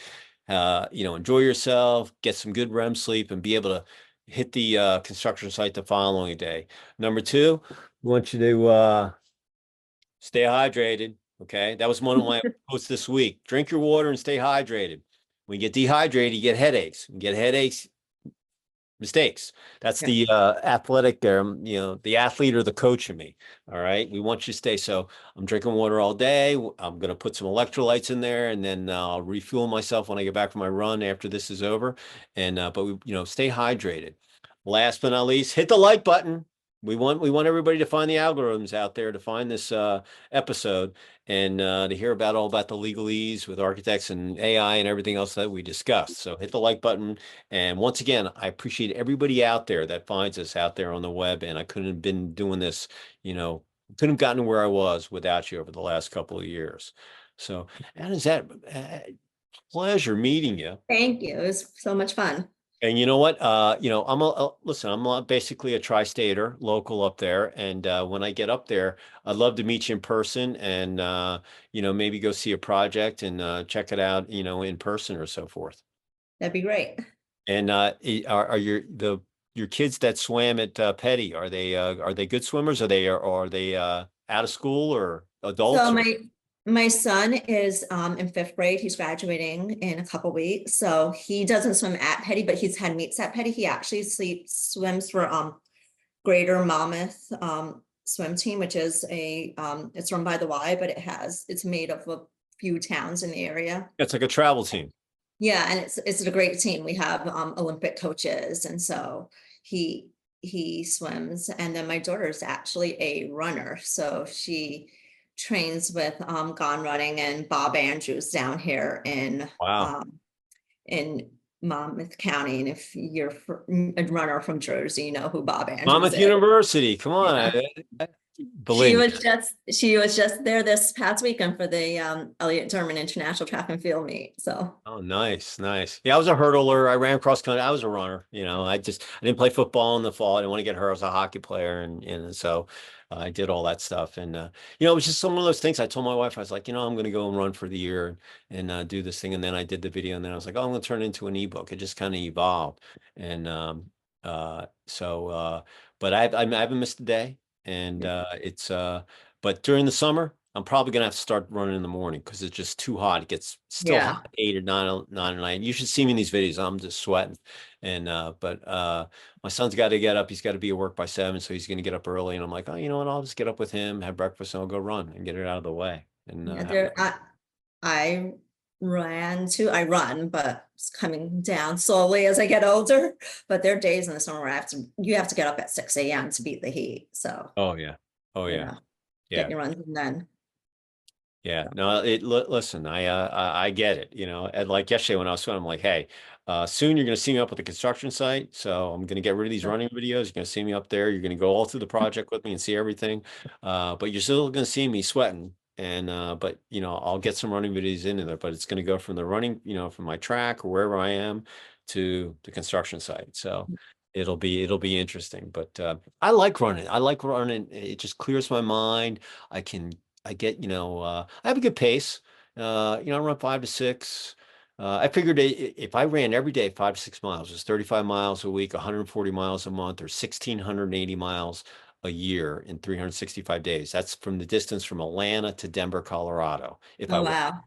Enjoy yourself, get some good REM sleep, and be able to hit the construction site the following day. Number two, we want you to stay hydrated. Okay. That was one of my posts this week. Drink your water and stay hydrated. When you get dehydrated, you get headaches. You get headaches, mistakes. That's
Yeah.
the athletic, the athlete or the coach in me. All right. We want you to stay. So I'm drinking water all day. I'm going to put some electrolytes in there, and then I'll refuel myself when I get back from my run after this is over. But stay hydrated. Last but not least, hit the like button. We want everybody to find the algorithms out there to find this episode, and to hear all about the legalese with architects and AI and everything else that we discussed. So hit the like button. And once again, I appreciate everybody out there that finds us out there on the web. And I couldn't have been doing this, couldn't have gotten to where I was without you over the last couple of years. So, Anazette, pleasure meeting you.
Thank you. It was so much fun.
And you know what? Listen, basically a tri-stater, local up there. And when I get up there, I'd love to meet you in person, and maybe go see a project and check it out, in person or so forth.
That'd be great.
And are your kids that swam at Petty, are they good swimmers? Are they out of school or adults?
So my son is in 5th grade. He's graduating in a couple weeks. So he doesn't swim at Petty, but he's had meets at Petty. He actually swims for Greater Monmouth swim team, which is it's run by the Y, but it's made of a few towns in the area.
It's like a travel team.
Yeah, and it's a great team. We have Olympic coaches, and so he swims. And then my daughter is actually a runner, so she trains with Gone Running and Bob Andrews down here in
Wow.
In Monmouth County. And if you're a runner from Jersey, you know who Bob Andrews
Monmouth
is.
University. Come on.
Yeah.
Believe
She was just there this past weekend for the Elliott Derman International Track and Field meet. So
Oh, nice, nice. Yeah, I was a hurdler. I ran cross country. I was a runner. I didn't play football in the fall. I didn't want to get hurt. I was a hockey player, and so I did all that stuff. And it was just some of those things. I told my wife, I was like, I'm going to go and run for the year and do this thing. And then I did the video, and then I was like, oh, I'm going to turn it into an ebook. It just kind of evolved, and but I haven't missed a day. And but during the summer, I'm probably gonna have to start running in the morning because it's just too hot. It gets still
yeah,
hot, 8 or 9 at night. You should see me in these videos. I'm just sweating. And but my son's got to get up. He's got to be at work by 7, so he's gonna get up early. And I'm like, oh, you know what? I'll just get up with him, have breakfast, and I'll go run and get it out of the way. And
I run, but it's coming down slowly as I get older. But there are days in the summer where you have to get up at 6 a.m. to beat the heat. So
oh yeah, oh yeah,
get your runs in then.
Yeah, no, listen, I get it, you know, and like yesterday when I was swimming, I'm like, hey, soon you're going to see me up at the construction site. So I'm going to get rid of these running videos. You're going to see me up there. You're going to go all through the project with me and see everything. But you're still going to see me sweating. And, but, you know, I'll get some running videos into there, but it's going to go from the running, you know, from my track or wherever I am to the construction site. So it'll be interesting, but, I like running. I like running. It just clears my mind. I can I get, you know, I have a good pace. You know, I run 5 to 6. I figured if I ran every day 5 to 6 miles, it's 35 miles a week, 140 miles a month, or 1,680 miles a year in 365 days. That's from the distance from Atlanta to Denver, Colorado. If I
Oh,
were,
wow.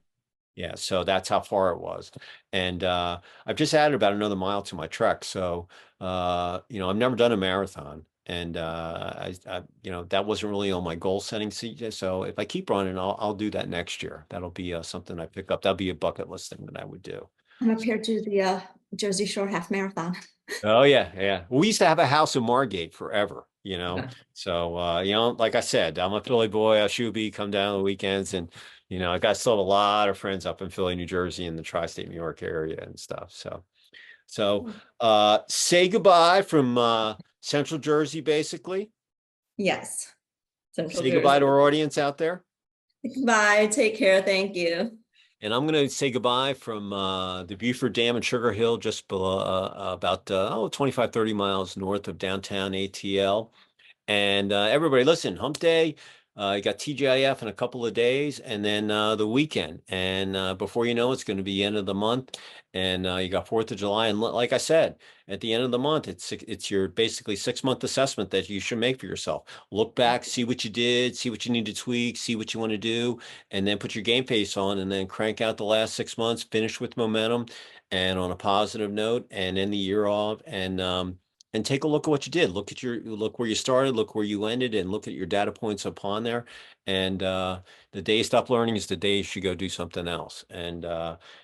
yeah, so that's how far it was. And I've just added about another mile to my trek. So you know, I've never done a marathon. And you know, that wasn't really on my goal setting seat. So if I keep running, I'll do that next year. That'll be something I pick up. That'll be a bucket list thing that I would do.
I'm up here to the Jersey Shore Half Marathon.
Oh yeah, yeah. We used to have a house in Margate forever, you know.
Yeah.
So you know, like I said, I'm a Philly boy. I should be come down on the weekends, and you know, I got still have a lot of friends up in Philly, New Jersey, and the tri-state New York area and stuff. So say goodbye from Central Jersey, basically.
Yes, Central
Say goodbye to
Jersey.
our audience out there.
Bye. Take care. Thank you.
And I'm going to say goodbye from the Buford Dam in Sugar Hill, just below, about 25, 30 miles north of downtown ATL. And everybody, listen, Hump Day, you got TGIF in a couple of days, and then the weekend. And before you know it, it's going to be end of the month, and you got 4th of July. And like I said, at the end of the month, it's your basically 6 month assessment that you should make for yourself. Look back, see what you did, see what you need to tweak, see what you want to do, and then put your game face on, and then crank out the last 6 months, finish with momentum, and on a positive note, and end the year off, and take a look at what you did. Look where you started, look where you ended, and look at your data points upon there. And the day you stop learning is the day you should go do something else. And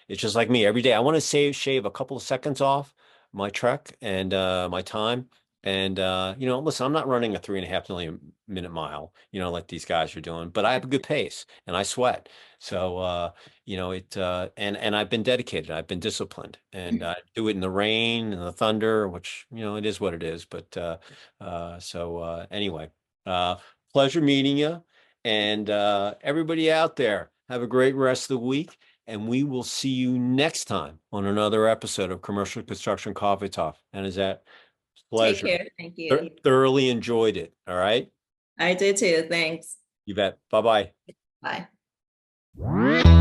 it's just like me every day. I want to shave a couple of seconds off my trek and my time. And you know, listen, I'm not running a 3.5 million minute mile, you know, like these guys are doing, but I have a good pace and I sweat. So you know, and I've been dedicated, I've been disciplined, and I do it in the rain and the thunder, which, you know, it is what it is. But anyway, uh pleasure meeting you, and everybody out there, have a great rest of the week, and we will see you next time on another episode of Commercial Construction Coffee Talk. And is that
Take
pleasure.
care. Thank you.
Thoroughly enjoyed it. All right,
I did too. Thanks.
you bet. Bye-bye.
Bye.